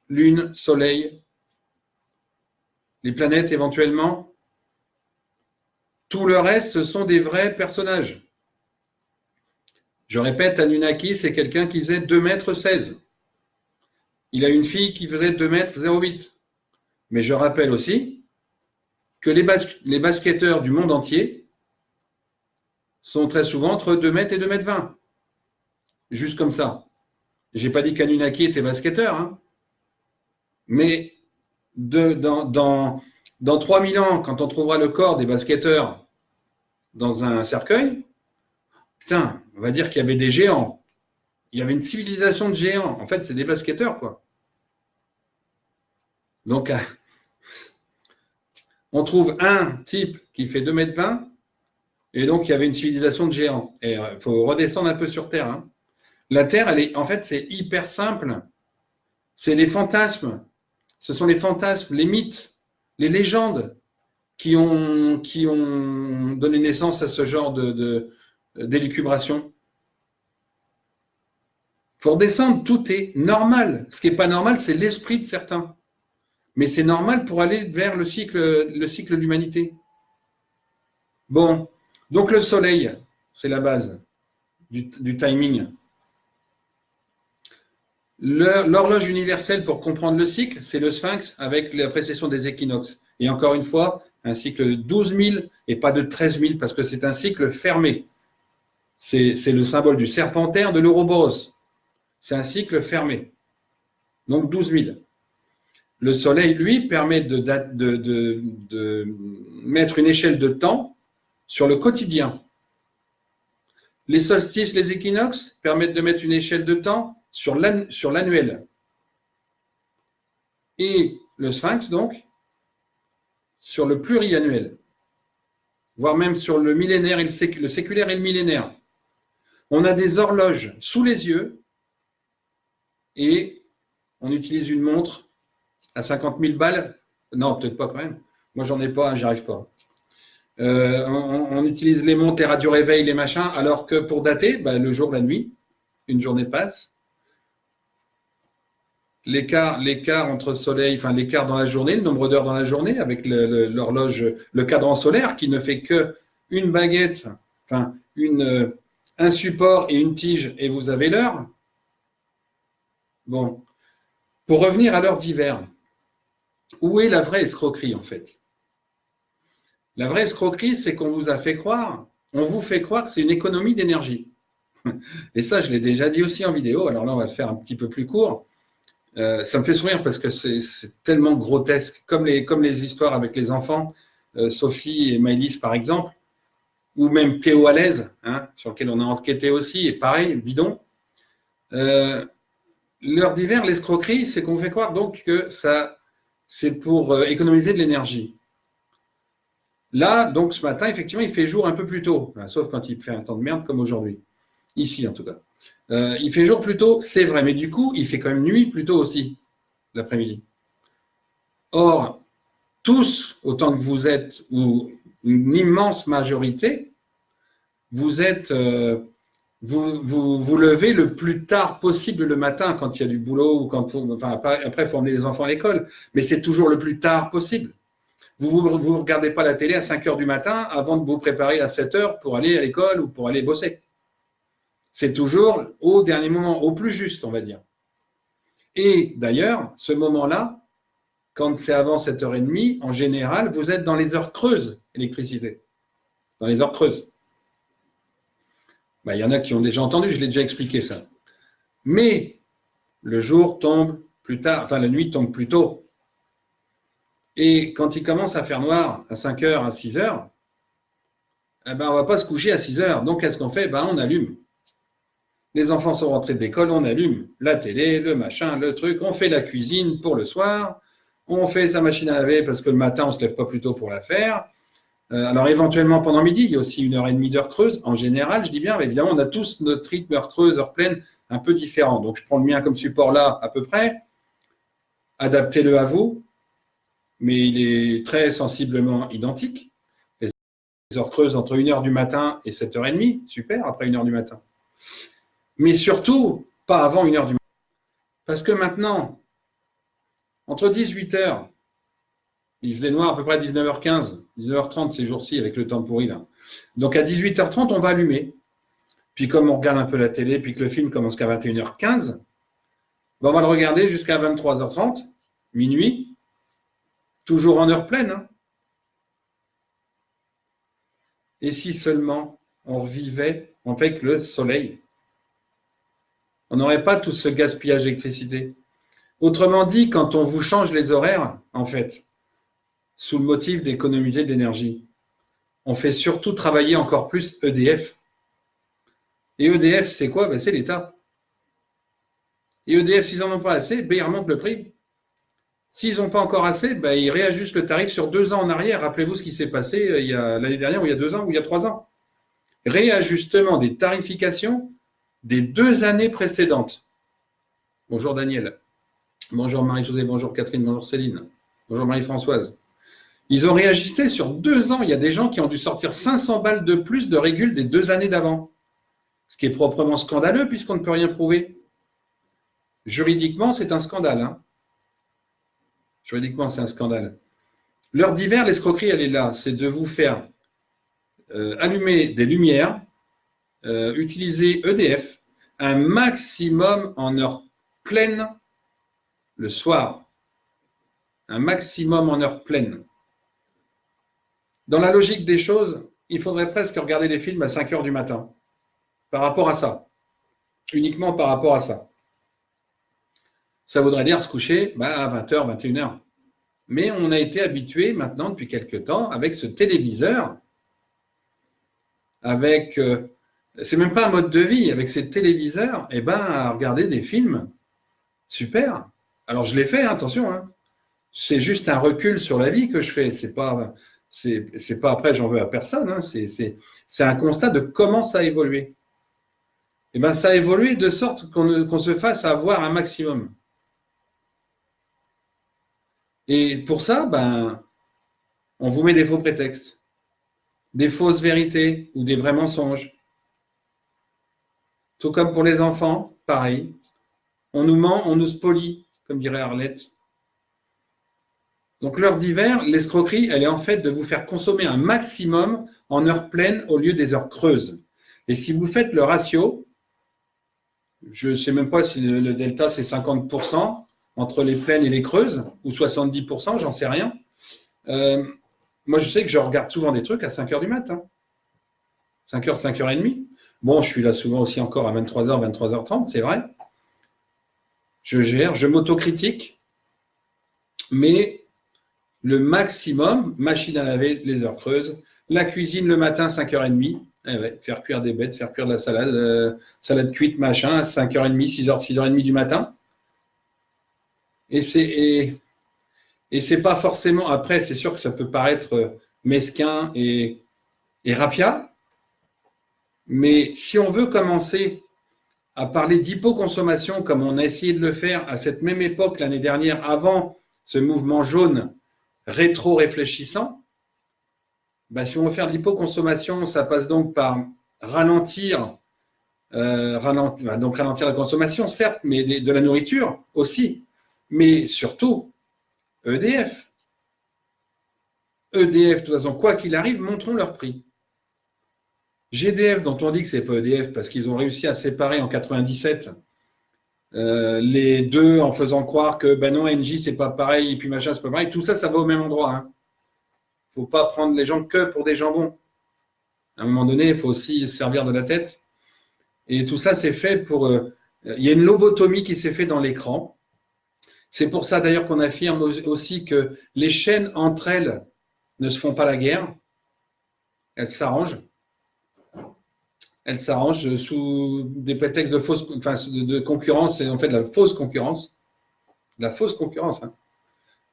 lune, soleil. les planètes éventuellement. Tout le reste, ce sont des vrais personnages. Je répète, Anunnaki, c'est quelqu'un qui faisait 2,16 m. Il a une fille qui faisait 2,08 m. Mais je rappelle aussi que les basketteurs du monde entier sont très souvent entre 2 m et 2,20 m. Juste comme ça. Je n'ai pas dit qu'Anunnaki était basketteur, hein. Mais dans 3000 ans, quand on trouvera le corps des basketteurs dans un cercueil, putain, on va dire qu'il y avait des géants. Il y avait une civilisation de géants. En fait, c'est des basketteurs, quoi. Donc, on trouve un type qui fait 2,20 m, et donc il y avait une civilisation de géants. Et il faut redescendre un peu sur Terre, hein. La Terre, en fait, c'est hyper simple. C'est les fantasmes. Ce sont les fantasmes, les mythes, les légendes qui ont donné naissance à ce genre d'élucubration. Il faut redescendre, tout est normal. Ce qui n'est pas normal, c'est l'esprit de certains. Mais c'est normal pour aller vers le cycle de l'humanité. Bon, donc le soleil, c'est la base du timing. L'horloge universelle pour comprendre le cycle, c'est le sphinx avec la précession des équinoxes. Et encore une fois, un cycle de 12 000 et pas de 13 000 parce que c'est un cycle fermé. C'est le symbole du serpentaire de l'Ouroboros. C'est un cycle fermé. Donc 12 000. Le soleil, lui, permet de mettre une échelle de temps sur le quotidien. Les solstices, les équinoxes permettent de mettre une échelle de temps sur l'annuel. Et le sphinx, donc, sur le pluriannuel, voire même sur le millénaire, le séculaire et le millénaire. On a des horloges sous les yeux et on utilise une montre à 50 000 balles. Non, peut-être pas quand même. Moi, j'en ai pas, j'y arrive pas. On utilise les montres, les radio-réveils, les machins, alors que pour dater, le jour, la nuit, une journée passe. L'écart entre soleil, enfin l'écart dans la journée, le nombre d'heures dans la journée, avec l'horloge, le cadran solaire qui ne fait que une baguette, enfin un support et une tige, et vous avez l'heure. Bon, pour revenir à l'heure d'hiver, où est la vraie escroquerie en fait? La vraie escroquerie, c'est qu'on vous a fait croire, on vous fait croire que c'est une économie d'énergie. Et ça, je l'ai déjà dit aussi en vidéo, alors là, on va le faire un petit peu plus court. Ça me fait sourire parce que c'est tellement grotesque, comme les histoires avec les enfants, Sophie et Maëlys par exemple, ou même Théo Alez, hein, sur lequel on a enquêté aussi, et pareil, bidon. L'heure d'hiver, l'escroquerie, c'est qu'on fait croire donc que c'est pour économiser de l'énergie. Là, donc ce matin, effectivement, il fait jour un peu plus tôt, sauf quand il fait un temps de merde comme aujourd'hui, ici en tout cas. Il fait jour plus tôt, c'est vrai, mais du coup, il fait quand même nuit plus tôt aussi, l'après-midi. Or, tous, autant que vous êtes, ou une immense majorité, vous êtes, vous levez le plus tard possible le matin quand il y a du boulot ou quand après, il faut emmener les enfants à l'école, mais c'est toujours le plus tard possible. Vous ne regardez pas la télé à 5 heures du matin avant de vous préparer à 7 heures pour aller à l'école ou pour aller bosser. C'est toujours au dernier moment, au plus juste, on va dire. Et d'ailleurs, ce moment-là, quand c'est avant 7h30, en général, vous êtes dans les heures creuses, électricité. Dans les heures creuses. Il y en a qui ont déjà entendu, je l'ai déjà expliqué ça. Mais le jour tombe plus tard, enfin la nuit tombe plus tôt. Et quand il commence à faire noir à 5h, à 6h, on ne va pas se coucher à 6h. Donc, qu'est-ce qu'on fait? On allume. Les enfants sont rentrés de l'école, on allume la télé, le machin, le truc. On fait la cuisine pour le soir. On fait sa machine à laver parce que le matin, on ne se lève pas plus tôt pour la faire. Alors, éventuellement, pendant midi, il y a aussi 1h30 d'heure creuse. En général, je dis bien, mais évidemment, on a tous notre rythme heure creuse, heure pleine, un peu différent. Donc, je prends le mien comme support là, à peu près. Adaptez-le à vous. Mais il est très sensiblement identique. Les heures creuses entre 1h du matin et 7h30, super, après 1h du matin. Mais surtout, pas avant 1h du matin. Parce que maintenant, entre 18h Il faisait noir à peu près à 19h15, 19h30 ces jours-ci avec le temps pourri là. Donc à 18h30, on va allumer. Puis comme on regarde un peu la télé, puis que le film commence qu'à 21h15, on va le regarder jusqu'à 23h30, minuit, toujours en heure pleine. Hein. Et si seulement on revivait avec le soleil, on n'aurait pas tout ce gaspillage d'électricité. Autrement dit, quand on vous change les horaires, en fait, sous le motif d'économiser de l'énergie, on fait surtout travailler encore plus EDF. Et EDF, c'est quoi? Ben, c'est l'État. Et EDF, s'ils n'en ont pas assez, ben, ils remontent le prix. S'ils n'ont pas encore assez, ben, ils réajustent le tarif sur 2 ans en arrière. Rappelez-vous ce qui s'est passé l'année dernière, ou il y a 2 ans, ou il y a 3 ans. Réajustement des tarifications des 2 années précédentes. Bonjour Daniel. Bonjour Marie-Josée, bonjour Catherine, bonjour Céline. Bonjour Marie-Françoise. Ils ont réajusté sur 2 ans. Il y a des gens qui ont dû sortir 500 balles de plus de régule des 2 années d'avant. Ce qui est proprement scandaleux puisqu'on ne peut rien prouver. Juridiquement, c'est un scandale. Hein. Juridiquement, c'est un scandale. L'heure d'hiver, l'escroquerie, elle est là. C'est de vous faire allumer des lumières, utiliser EDF, un maximum en heure pleine le soir. Un maximum en heure pleine. Dans la logique des choses, il faudrait presque regarder les films à 5 heures du matin. Par rapport à ça. Uniquement par rapport à ça. Ça voudrait dire se coucher à 20h, 21h. Mais on a été habitué maintenant depuis quelques temps avec ce téléviseur, avec, c'est même pas un mode de vie, avec ces téléviseurs, à regarder des films. Super. Alors je l'ai fait, hein, attention. Hein. C'est juste un recul sur la vie que je fais. C'est pas après j'en veux à personne. Hein. C'est un constat de comment ça a évolué. Ça a évolué de sorte qu'on se fasse avoir un maximum. Et pour ça, on vous met des faux prétextes, des fausses vérités ou des vrais mensonges. Tout comme pour les enfants, pareil. On nous ment, on nous spolie, comme dirait Arlette. Donc l'heure d'hiver, l'escroquerie, elle est en fait de vous faire consommer un maximum en heures pleines au lieu des heures creuses. Et si vous faites le ratio, je ne sais même pas si le delta c'est 50%, entre les pleines et les creuses, ou 70%, j'en sais rien. Moi, je sais que je regarde souvent des trucs à 5h du matin. 5h, 5h30. Bon, je suis là souvent aussi encore à 23h, 23h30, c'est vrai. Je gère, je m'autocritique, mais le maximum, machine à laver, les heures creuses, la cuisine le matin, 5h30, faire cuire des bêtes, faire cuire de la salade, salade cuite, machin, 5h30, 6h, 6h30 du matin. Et c'est pas forcément, après, c'est sûr que ça peut paraître mesquin et rapia, mais si on veut commencer à parler d'hypoconsommation comme on a essayé de le faire à cette même époque l'année dernière, avant ce mouvement jaune rétro-réfléchissant, si on veut faire de l'hypoconsommation, ça passe donc par ralentir la consommation, certes, mais de la nourriture aussi. Mais surtout, EDF. EDF, de toute façon, quoi qu'il arrive, montrons leur prix. GDF, dont on dit que ce n'est pas EDF, parce qu'ils ont réussi à séparer en 97 les deux en faisant croire que non, Engie, c'est pas pareil, et puis machin, c'est pas pareil. Tout ça, ça va au même endroit. Hein. Il ne faut pas prendre les gens que pour des jambons. À un moment donné, il faut aussi se servir de la tête. Et tout ça, c'est fait pour... il y a une lobotomie qui s'est faite dans l'écran. C'est pour ça d'ailleurs qu'on affirme aussi que les chaînes entre elles ne se font pas la guerre. Elles s'arrangent. Elles s'arrangent sous des prétextes de concurrence. C'est en fait de la fausse concurrence. De la fausse concurrence. Hein.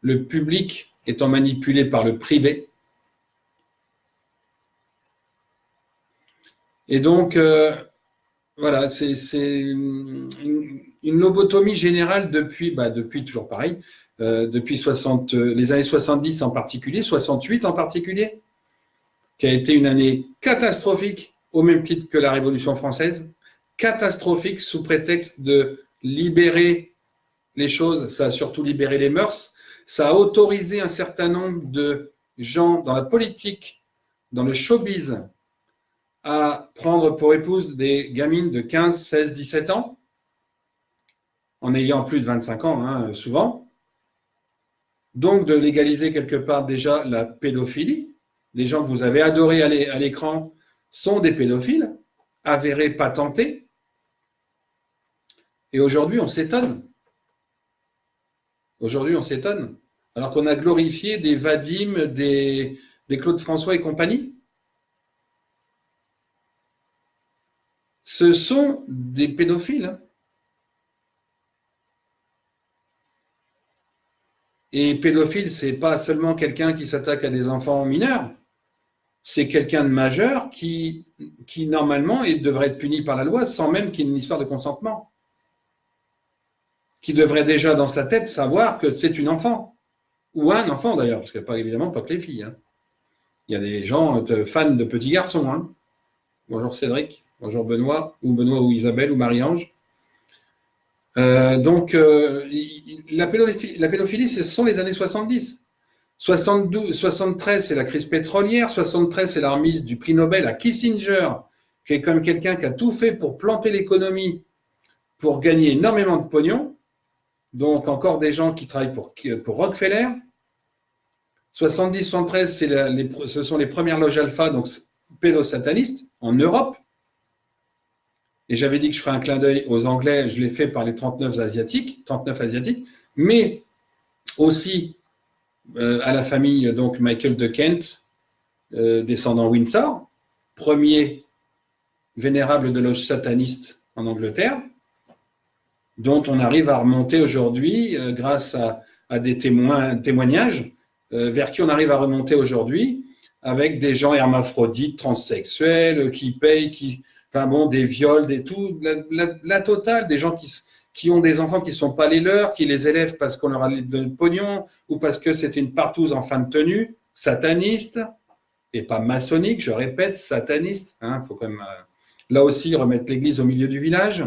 Le public étant manipulé par le privé. Et donc, voilà, c'est une lobotomie générale depuis toujours pareil, depuis les années 70 en particulier, 68 en particulier, qui a été une année catastrophique, au même titre que la Révolution française, catastrophique sous prétexte de libérer les choses, ça a surtout libéré les mœurs, Ça a autorisé un certain nombre de gens dans la politique, dans le showbiz, à prendre pour épouse des gamines de 15, 16, 17 ans, en ayant plus de 25 ans, hein, souvent. Donc, de légaliser quelque part déjà la pédophilie. Les gens que vous avez adorés à l'écran sont des pédophiles, avérés, patentés. Et aujourd'hui, on s'étonne. Aujourd'hui, on s'étonne. Alors qu'on a glorifié des Vadim, des Claude François et compagnie. Ce sont des pédophiles. Hein. Et pédophile, c'est pas seulement quelqu'un qui s'attaque à des enfants mineurs. C'est quelqu'un de majeur qui normalement devrait être puni par la loi sans même qu'il y ait une histoire de consentement. Qui devrait déjà dans sa tête savoir que c'est une enfant. Ou un enfant d'ailleurs, parce qu'il n'y a pas, évidemment pas que les filles. Hein. Il y a des gens fans de petits garçons. Hein. Bonjour Cédric, bonjour Benoît ou Isabelle ou Marie-Ange. Donc, la pédophilie, ce sont les années 70. 72, 73, c'est la crise pétrolière. 73, c'est la remise du prix Nobel à Kissinger, qui est comme quelqu'un qui a tout fait pour planter l'économie, pour gagner énormément de pognon. Donc, encore des gens qui travaillent pour Rockefeller. 70, 73, ce sont les premières loges alpha, donc pédosatanistes, en Europe. Et j'avais dit que je ferais un clin d'œil aux Anglais, je l'ai fait par les 39 asiatiques, mais aussi à la famille donc Michael de Kent, descendant Windsor, premier vénérable de loge sataniste en Angleterre, dont on arrive à remonter aujourd'hui, grâce à des témoignages, vers qui on arrive à remonter aujourd'hui, avec des gens hermaphrodites, transsexuels, qui payent, enfin bon, des viols, la totale, des gens qui ont des enfants qui ne sont pas les leurs, qui les élèvent parce qu'on leur a donné le pognon, ou parce que c'était une partouze en fin de tenue, sataniste, et pas maçonnique, je répète, sataniste. Hein, faut quand même, là aussi, remettre l'église au milieu du village.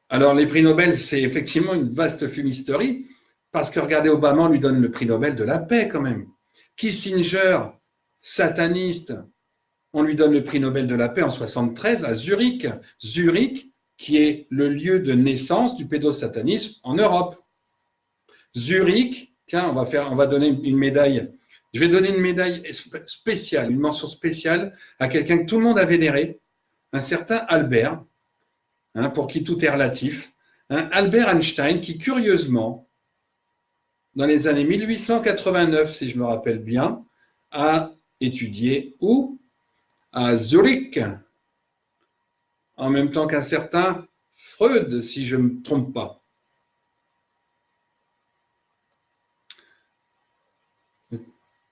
Alors, les prix Nobel, c'est effectivement une vaste fumisterie, parce que regardez, Obama lui donne le prix Nobel de la paix quand même. Kissinger, sataniste, on lui donne le prix Nobel de la paix en 73 à Zurich. Zurich, qui est le lieu de naissance du pédosatanisme en Europe. Zurich, tiens, on va donner une médaille. Je vais donner une médaille spéciale, une mention spéciale à quelqu'un que tout le monde a vénéré, un certain Albert, hein, pour qui tout est relatif, hein, Albert Einstein, qui curieusement, dans les années 1889, si je me rappelle bien, a étudié où? À Zurich, en même temps qu'un certain Freud, si je ne me trompe pas.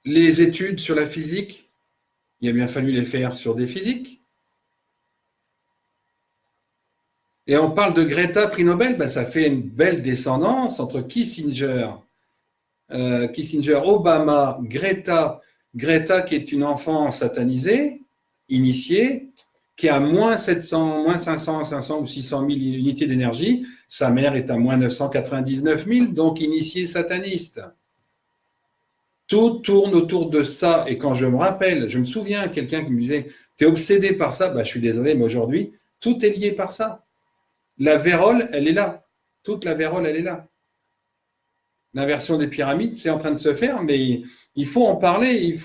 Les études sur la physique, il a bien fallu les faire sur des physiques. Et on parle de Greta, prix Nobel, ben ça fait une belle descendance entre Kissinger, Obama, Greta qui est une enfant satanisée, initiée, qui a moins 700, moins 500, 500 ou 600 000 unités d'énergie. Sa mère est à moins 999 000, donc initiée sataniste. Tout tourne autour de ça. Et quand je me souviens, quelqu'un qui me disait « T'es obsédé par ça ?» Ben, je suis désolé, mais aujourd'hui, tout est lié par ça. La vérole, elle est là. Toute la vérole, elle est là. L'inversion des pyramides, c'est en train de se faire, mais il faut en parler.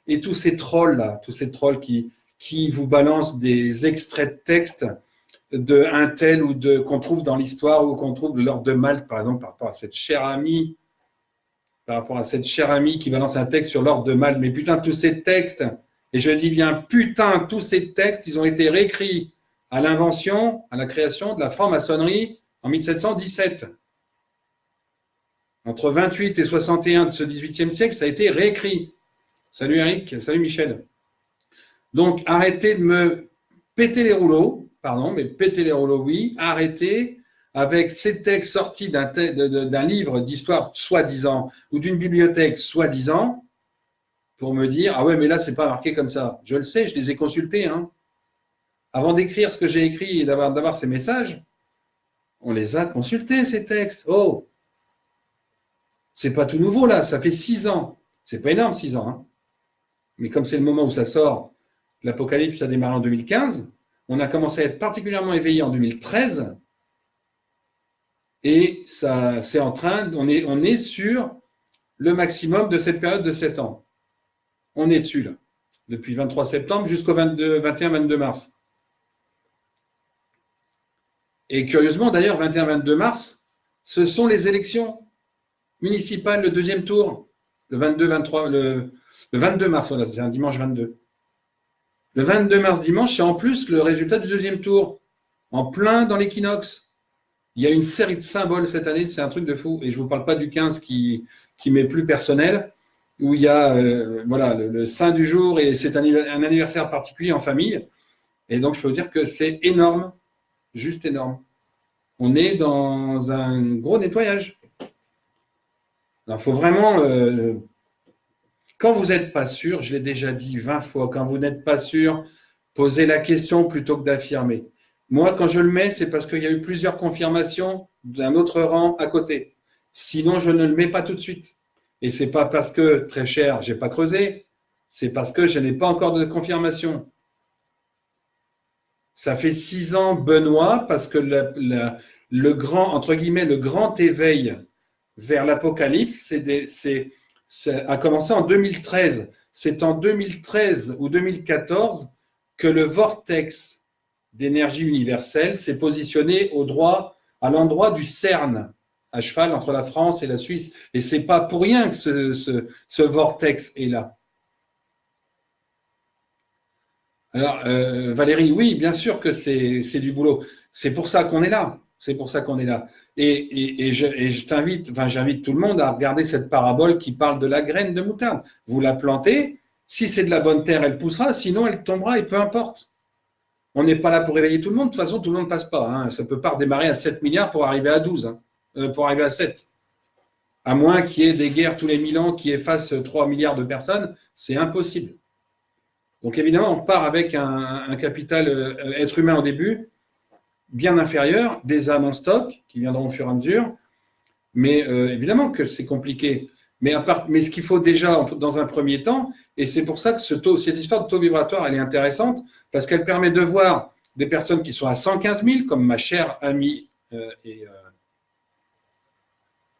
Et tous ces trolls-là, tous ces trolls qui vous balancent des extraits de texte d'un tel ou qu'on trouve dans l'histoire ou qu'on trouve lors de Malte, par exemple, par rapport à cette chère amie qui balance un texte sur l'ordre de Malte. Mais putain, tous ces textes, et je dis bien putain, tous ces textes, ils ont été réécrits à l'invention, à la création de la franc-maçonnerie en 1717. Entre 28 et 61 de ce 18e siècle, ça a été réécrit. Salut Eric, salut Michel. Donc, arrêtez de me péter les rouleaux, oui, arrêtez avec ces textes sortis d'un livre d'histoire soi-disant ou d'une bibliothèque soi-disant pour me dire « Ah ouais, mais là, c'est pas marqué comme ça. » Je le sais, je les ai consultés. Hein. Avant d'écrire ce que j'ai écrit et d'avoir ces messages, on les a consultés, ces textes. Oh, C'est pas tout nouveau là, ça fait 6 ans. C'est pas énorme 6 ans, hein. Mais comme c'est le moment où ça sort, l'Apocalypse a démarré en 2015, on a commencé à être particulièrement éveillé en 2013, et ça, c'est en train, on est sur le maximum de cette période de 7 ans. On est dessus là, depuis 23 septembre jusqu'au 21-22 mars. Et curieusement, d'ailleurs, 21-22 mars, ce sont les élections municipales, le deuxième tour, le 22-23, le 22 mars, voilà, c'est un dimanche 22. Le 22 mars dimanche, c'est en plus le résultat du deuxième tour, en plein dans l'équinoxe. Il y a une série de symboles cette année, c'est un truc de fou. Et je ne vous parle pas du 15 qui m'est plus personnel, où il y a voilà, le saint du jour et c'est un anniversaire particulier en famille. Et donc, je peux vous dire que c'est énorme, juste énorme. On est dans un gros nettoyage. Il faut vraiment, quand vous n'êtes pas sûr, je l'ai déjà dit 20 fois, quand vous n'êtes pas sûr, posez la question plutôt que d'affirmer. Moi, quand je le mets, c'est parce qu'il y a eu plusieurs confirmations d'un autre rang à côté. Sinon, je ne le mets pas tout de suite. Et c'est pas parce que, très cher, j'ai pas creusé, c'est parce que je n'ai pas encore de confirmation. Ça fait 6 ans, Benoît, parce que le grand, entre guillemets, le grand éveil vers l'Apocalypse, a commencé en 2013. C'est en 2013 ou 2014 que le vortex d'énergie universelle s'est positionné à l'endroit du CERN, à cheval entre la France et la Suisse. Et c'est pas pour rien que ce vortex est là. Alors, Valérie, oui, bien sûr que c'est du boulot. C'est pour ça qu'on est là. C'est pour ça qu'on est là. Et je t'invite, enfin, j'invite tout le monde à regarder cette parabole qui parle de la graine de moutarde. Vous la plantez, si c'est de la bonne terre, elle poussera, sinon elle tombera et peu importe. On n'est pas là pour réveiller tout le monde. De toute façon, tout le monde ne passe pas, hein. Ça ne peut pas redémarrer à 7 milliards pour arriver à 12, hein. Pour arriver à 7. À moins qu'il y ait des guerres tous les 1000 ans qui effacent 3 milliards de personnes, c'est impossible. Donc évidemment, on repart avec un capital être humain au début, bien inférieur, des âmes en stock qui viendront au fur et à mesure. Mais évidemment que c'est compliqué. Mais ce qu'il faut déjà, dans un premier temps, et c'est pour ça que cette histoire de taux vibratoire, elle est intéressante, parce qu'elle permet de voir des personnes qui sont à 115 000, comme ma chère amie.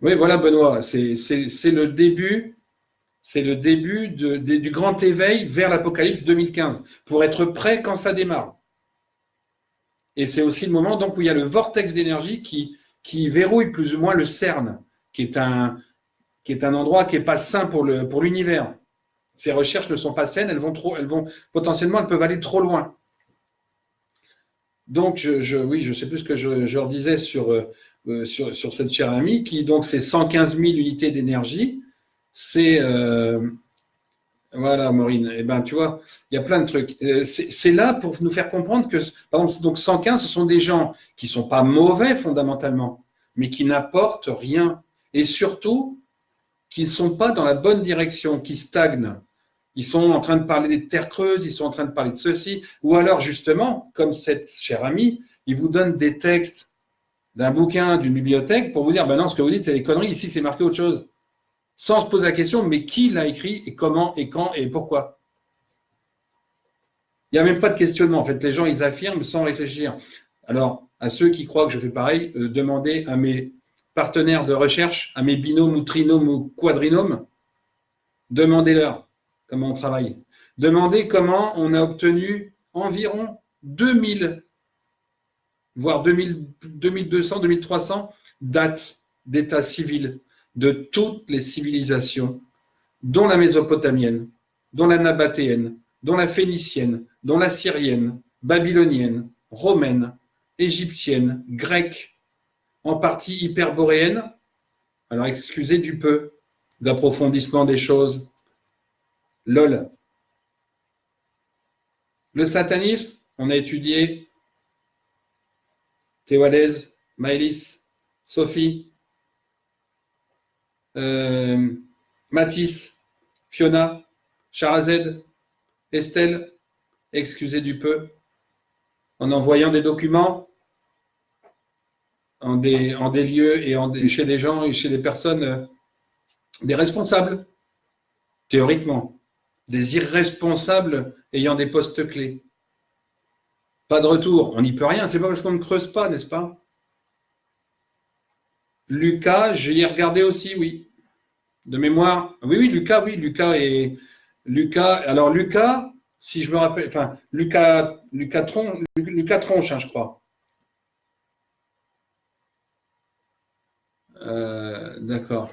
Oui, voilà, Benoît, c'est le début. C'est le début du grand éveil vers l'Apocalypse 2015, pour être prêt quand ça démarre. Et c'est aussi le moment donc, où il y a le vortex d'énergie qui verrouille plus ou moins le CERN, qui est un endroit qui n'est pas sain pour l'univers. Ces recherches ne sont pas saines, potentiellement, elles peuvent aller trop loin. Donc, oui, je ne sais plus ce que je redisais sur cette chère amie, qui donc c'est 115 000 unités d'énergie. C'est voilà, Maureen. Eh ben, tu vois, il y a plein de trucs. C'est là pour nous faire comprendre que, par exemple, donc 115, ce sont des gens qui sont pas mauvais fondamentalement, mais qui n'apportent rien. Et surtout, qui ne sont pas dans la bonne direction, qui stagnent. Ils sont en train de parler des terres creuses, ils sont en train de parler de ceci. Ou alors, justement, comme cette chère amie, ils vous donnent des textes d'un bouquin, d'une bibliothèque, pour vous dire, ben non, ce que vous dites, c'est des conneries, ici, c'est marqué autre chose. Sans se poser la question, mais qui l'a écrit, et comment, et quand, et pourquoi. Il n'y a même pas de questionnement. En fait, les gens, ils affirment sans réfléchir. Alors, à ceux qui croient que je fais pareil, demandez à mes partenaires de recherche, à mes binômes ou trinômes ou quadrinômes, demandez-leur comment on travaille. Demandez comment on a obtenu environ 2000, voire 2200, 2300 dates d'état civil de toutes les civilisations, dont la mésopotamienne, dont la nabatéenne, dont la phénicienne, dont la syrienne, babylonienne, romaine, égyptienne, grecque, en partie hyperboréenne. Alors excusez du peu d'approfondissement des choses. LOL. Le satanisme, on a étudié Théodèse, Maëlys, Sophie, Mathis, Fiona, Charazed, Estelle, excusez du peu, en envoyant des documents en des lieux et chez des gens et chez des personnes Des responsables, théoriquement. Des irresponsables ayant des postes clés. Pas de retour, on n'y peut rien, c'est pas parce qu'on ne creuse pas, n'est-ce pas? Lucas, j'y ai regardé aussi, oui. De mémoire. Oui, oui, Lucas est. Lucas, alors Lucas, si je me rappelle, enfin, Lucas Tronche, hein, je crois. D'accord.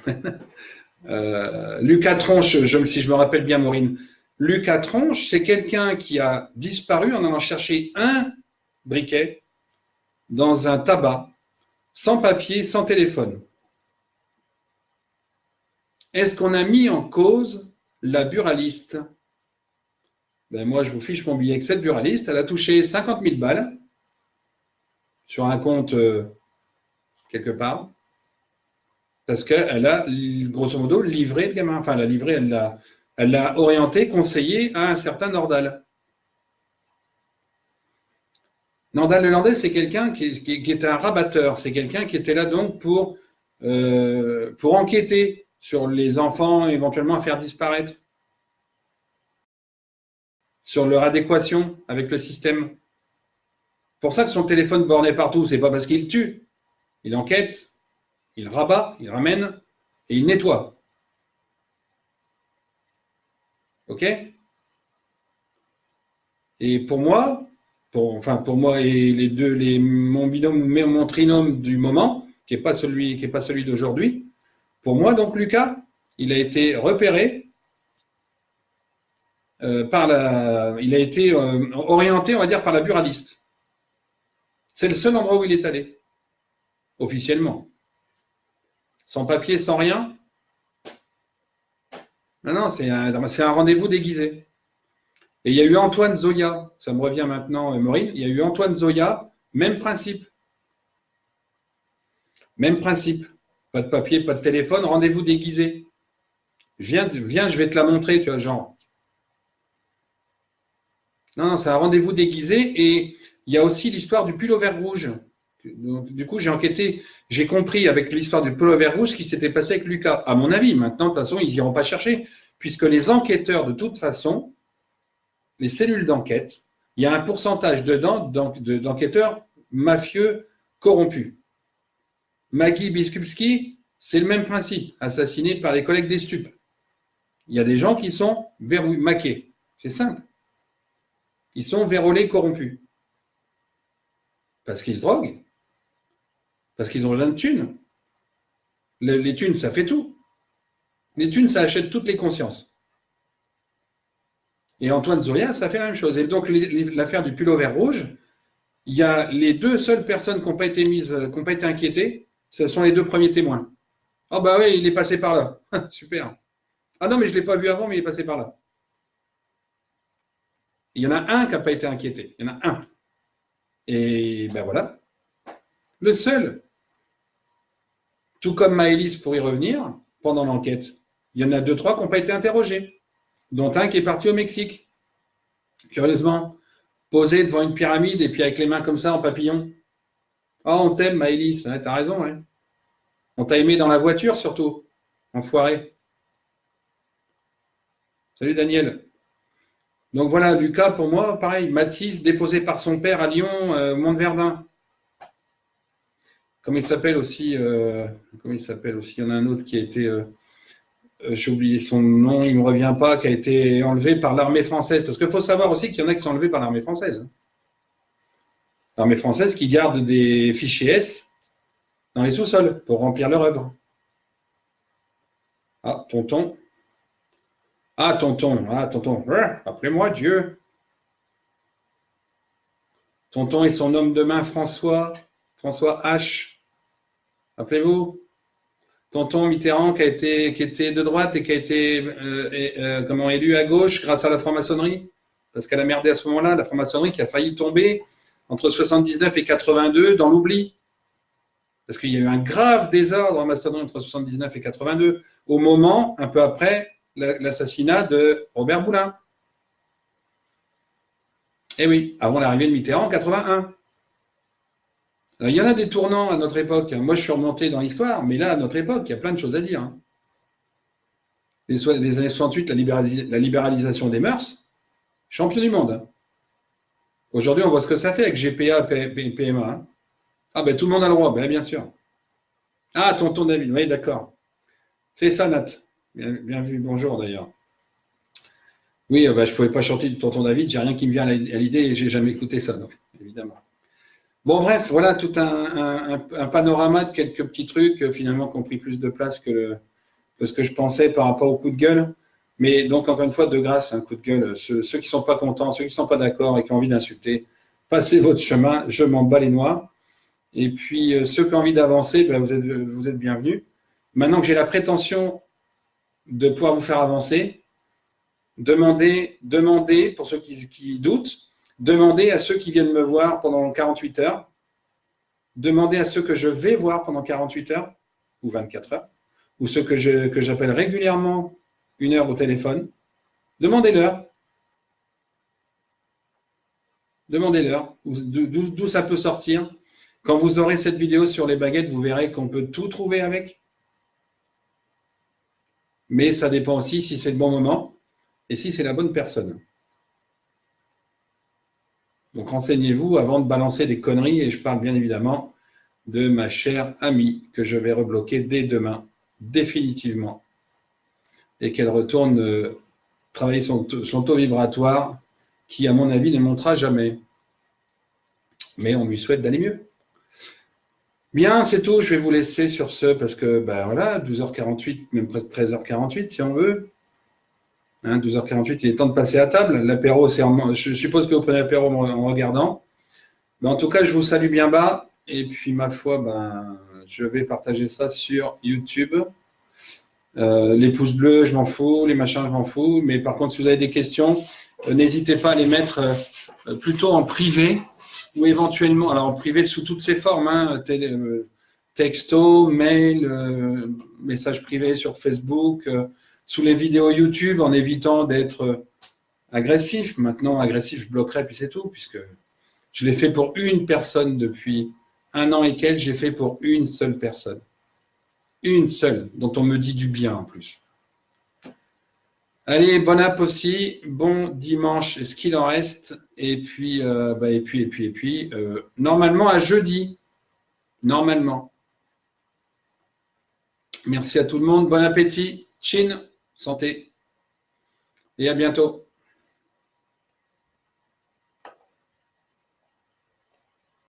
Lucas Tronche, si je me rappelle bien, Maureen. Lucas Tronche, c'est quelqu'un qui a disparu en allant chercher un briquet dans un tabac, sans papier, sans téléphone. Est-ce qu'on a mis en cause la buraliste? Ben moi, je vous fiche mon billet que cette buraliste, elle a touché 50 000 balles sur un compte quelque part, parce qu'elle a, grosso modo, livré le gamin. Enfin, elle a livré, elle l'a orienté, conseillé à un certain Nordal. Nordal Lelandais, c'est quelqu'un qui est un rabatteur. C'est quelqu'un qui était là donc pour enquêter sur les enfants éventuellement à faire disparaître, sur leur adéquation avec le système. C'est pour ça que son téléphone borné partout, c'est pas parce qu'il tue. Il enquête, il rabat, il ramène et il nettoie. OK? Et pour moi, pour moi et mon binôme ou mon trinôme du moment, qui n'est pas celui d'aujourd'hui, pour moi, donc, Lucas, il a été repéré il a été orienté, on va dire, par la buraliste. C'est le seul endroit où il est allé, officiellement. Sans papier, sans rien. Non, c'est un rendez-vous déguisé. Et il y a eu Antoine Zoya, ça me revient maintenant, Maureen, il y a eu Antoine Zoya, même principe. Même principe. Pas de papier, pas de téléphone, rendez-vous déguisé. Viens, je vais te la montrer, tu vois, genre. Non, c'est un rendez-vous déguisé et il y a aussi l'histoire du pull au vert rouge. Donc, du coup, j'ai enquêté, j'ai compris avec l'histoire du pull au vert rouge ce qui s'était passé avec Lucas. À mon avis, maintenant, de toute façon, ils n'iront pas chercher, puisque les enquêteurs, de toute façon, les cellules d'enquête, il y a un pourcentage dedans d'enquêteurs mafieux corrompus. Maggie Biskupski, c'est le même principe, assassiné par les collègues des stupes. Il y a des gens qui sont maqués. C'est simple. Ils sont vérolés, corrompus. Parce qu'ils se droguent. Parce qu'ils ont besoin de thunes. Les thunes, ça fait tout. Les thunes, ça achète toutes les consciences. Et Antoine Zoya, ça fait la même chose. Et donc, l'affaire du pull au vert rouge, il y a les deux seules personnes qui n'ont pas été inquiétées, ce sont les deux premiers témoins. Ah bah oui, il est passé par là. Super. Ah non, mais je ne l'ai pas vu avant, mais il est passé par là. Il y en a un qui n'a pas été inquiété. Il y en a un. Et ben voilà. Le seul. Tout comme Maëlys, pour y revenir, pendant l'enquête, il y en a 2-3 qui n'ont pas été interrogés, dont un qui est parti au Mexique. Curieusement, posé devant une pyramide et puis avec les mains comme ça en papillon. Oh, on t'aime, Maëlys. Ouais, t'as raison, ouais. On t'a aimé dans la voiture, surtout. Enfoiré. Salut, Daniel. Donc voilà, Lucas, pour moi, pareil. Mathis, déposé par son père à Lyon, Montverdun. Comment il s'appelle aussi Il y en a un autre qui a été... j'ai oublié son nom, il ne me revient pas, qui a été enlevé par l'armée française. Parce qu'il faut savoir aussi qu'il y en a qui sont enlevés par l'armée française. L'armée française qui garde des fichiers S dans les sous-sols pour remplir leur œuvre. Ah, tonton. Ah, tonton. Appelez-moi Dieu. Tonton et son homme de main François H. Rappelez-vous Tonton Mitterrand qui était de droite et qui a été élu à gauche grâce à la franc-maçonnerie. Parce qu'elle a merdé à ce moment-là, la franc-maçonnerie qui a failli tomber entre 79 et 82 dans l'oubli. Parce qu'il y a eu un grave désordre en maçonnerie entre 79 et 82, au moment, un peu après, l'assassinat de Robert Boulin. Eh oui, avant l'arrivée de Mitterrand en 81. Alors, il y en a des tournants à notre époque. Moi, je suis remonté dans l'histoire, mais là, à notre époque, il y a plein de choses à dire. les années 68, la libéralisation des mœurs, champion du monde. Hein. Aujourd'hui, on voit ce que ça fait avec GPA, PMA. Hein. Ah ben tout le monde a le droit, ben, bien sûr. Ah, tonton David, oui, d'accord. C'est ça, Nat. Bien vu, bonjour d'ailleurs. Oui, ben, je ne pouvais pas chanter du tonton David, j'ai rien qui me vient à l'idée et j'ai jamais écouté ça, donc, évidemment. Bon, bref, voilà tout un panorama de quelques petits trucs finalement qui ont pris plus de place que ce que je pensais par rapport au coup de gueule. Mais donc, encore une fois, de grâce, un coup de gueule. Ceux qui ne sont pas contents, ceux qui ne sont pas d'accord et qui ont envie d'insulter, passez votre chemin, je m'en bats les noix. Et puis, ceux qui ont envie d'avancer, ben, vous êtes bienvenus. Maintenant que j'ai la prétention de pouvoir vous faire avancer, demandez pour ceux qui doutent, demandez à ceux qui viennent me voir pendant 48 heures, demandez à ceux que je vais voir pendant 48 heures ou 24 heures, ou ceux que j'appelle régulièrement 1 heure au téléphone, demandez-leur. Demandez-leur d'où ça peut sortir. Quand vous aurez cette vidéo sur les baguettes, vous verrez qu'on peut tout trouver avec. Mais ça dépend aussi si c'est le bon moment et si c'est la bonne personne. Donc renseignez-vous avant de balancer des conneries et je parle bien évidemment de ma chère amie que je vais rebloquer dès demain, définitivement, et qu'elle retourne travailler son taux vibratoire qui, à mon avis, ne montera jamais. Mais on lui souhaite d'aller mieux. Bien, c'est tout. Je vais vous laisser sur ce parce que, ben voilà, 12h48, même presque 13h48 si on veut. Hein, 12h48, il est temps de passer à table. L'apéro, je suppose que vous prenez l'apéro en regardant. Mais en tout cas, je vous salue bien bas. Et puis, ma foi, ben, je vais partager ça sur YouTube. Les pouces bleus, je m'en fous. Les machins, je m'en fous. Mais par contre, si vous avez des questions, n'hésitez pas à les mettre plutôt en privé ou éventuellement, alors en privé sous toutes ses formes, hein, texto, mail, message privé sur Facebook, sous les vidéos YouTube, en évitant d'être agressif. Maintenant, agressif, je bloquerai, puis c'est tout, puisque je l'ai fait pour une personne depuis 1 an et quelques, j'ai fait pour une seule personne. Une seule, dont on me dit du bien en plus. Allez, bon app aussi, bon dimanche, ce qu'il en reste, et puis, normalement à jeudi, normalement. Merci à tout le monde, bon appétit, chin, santé, et à bientôt.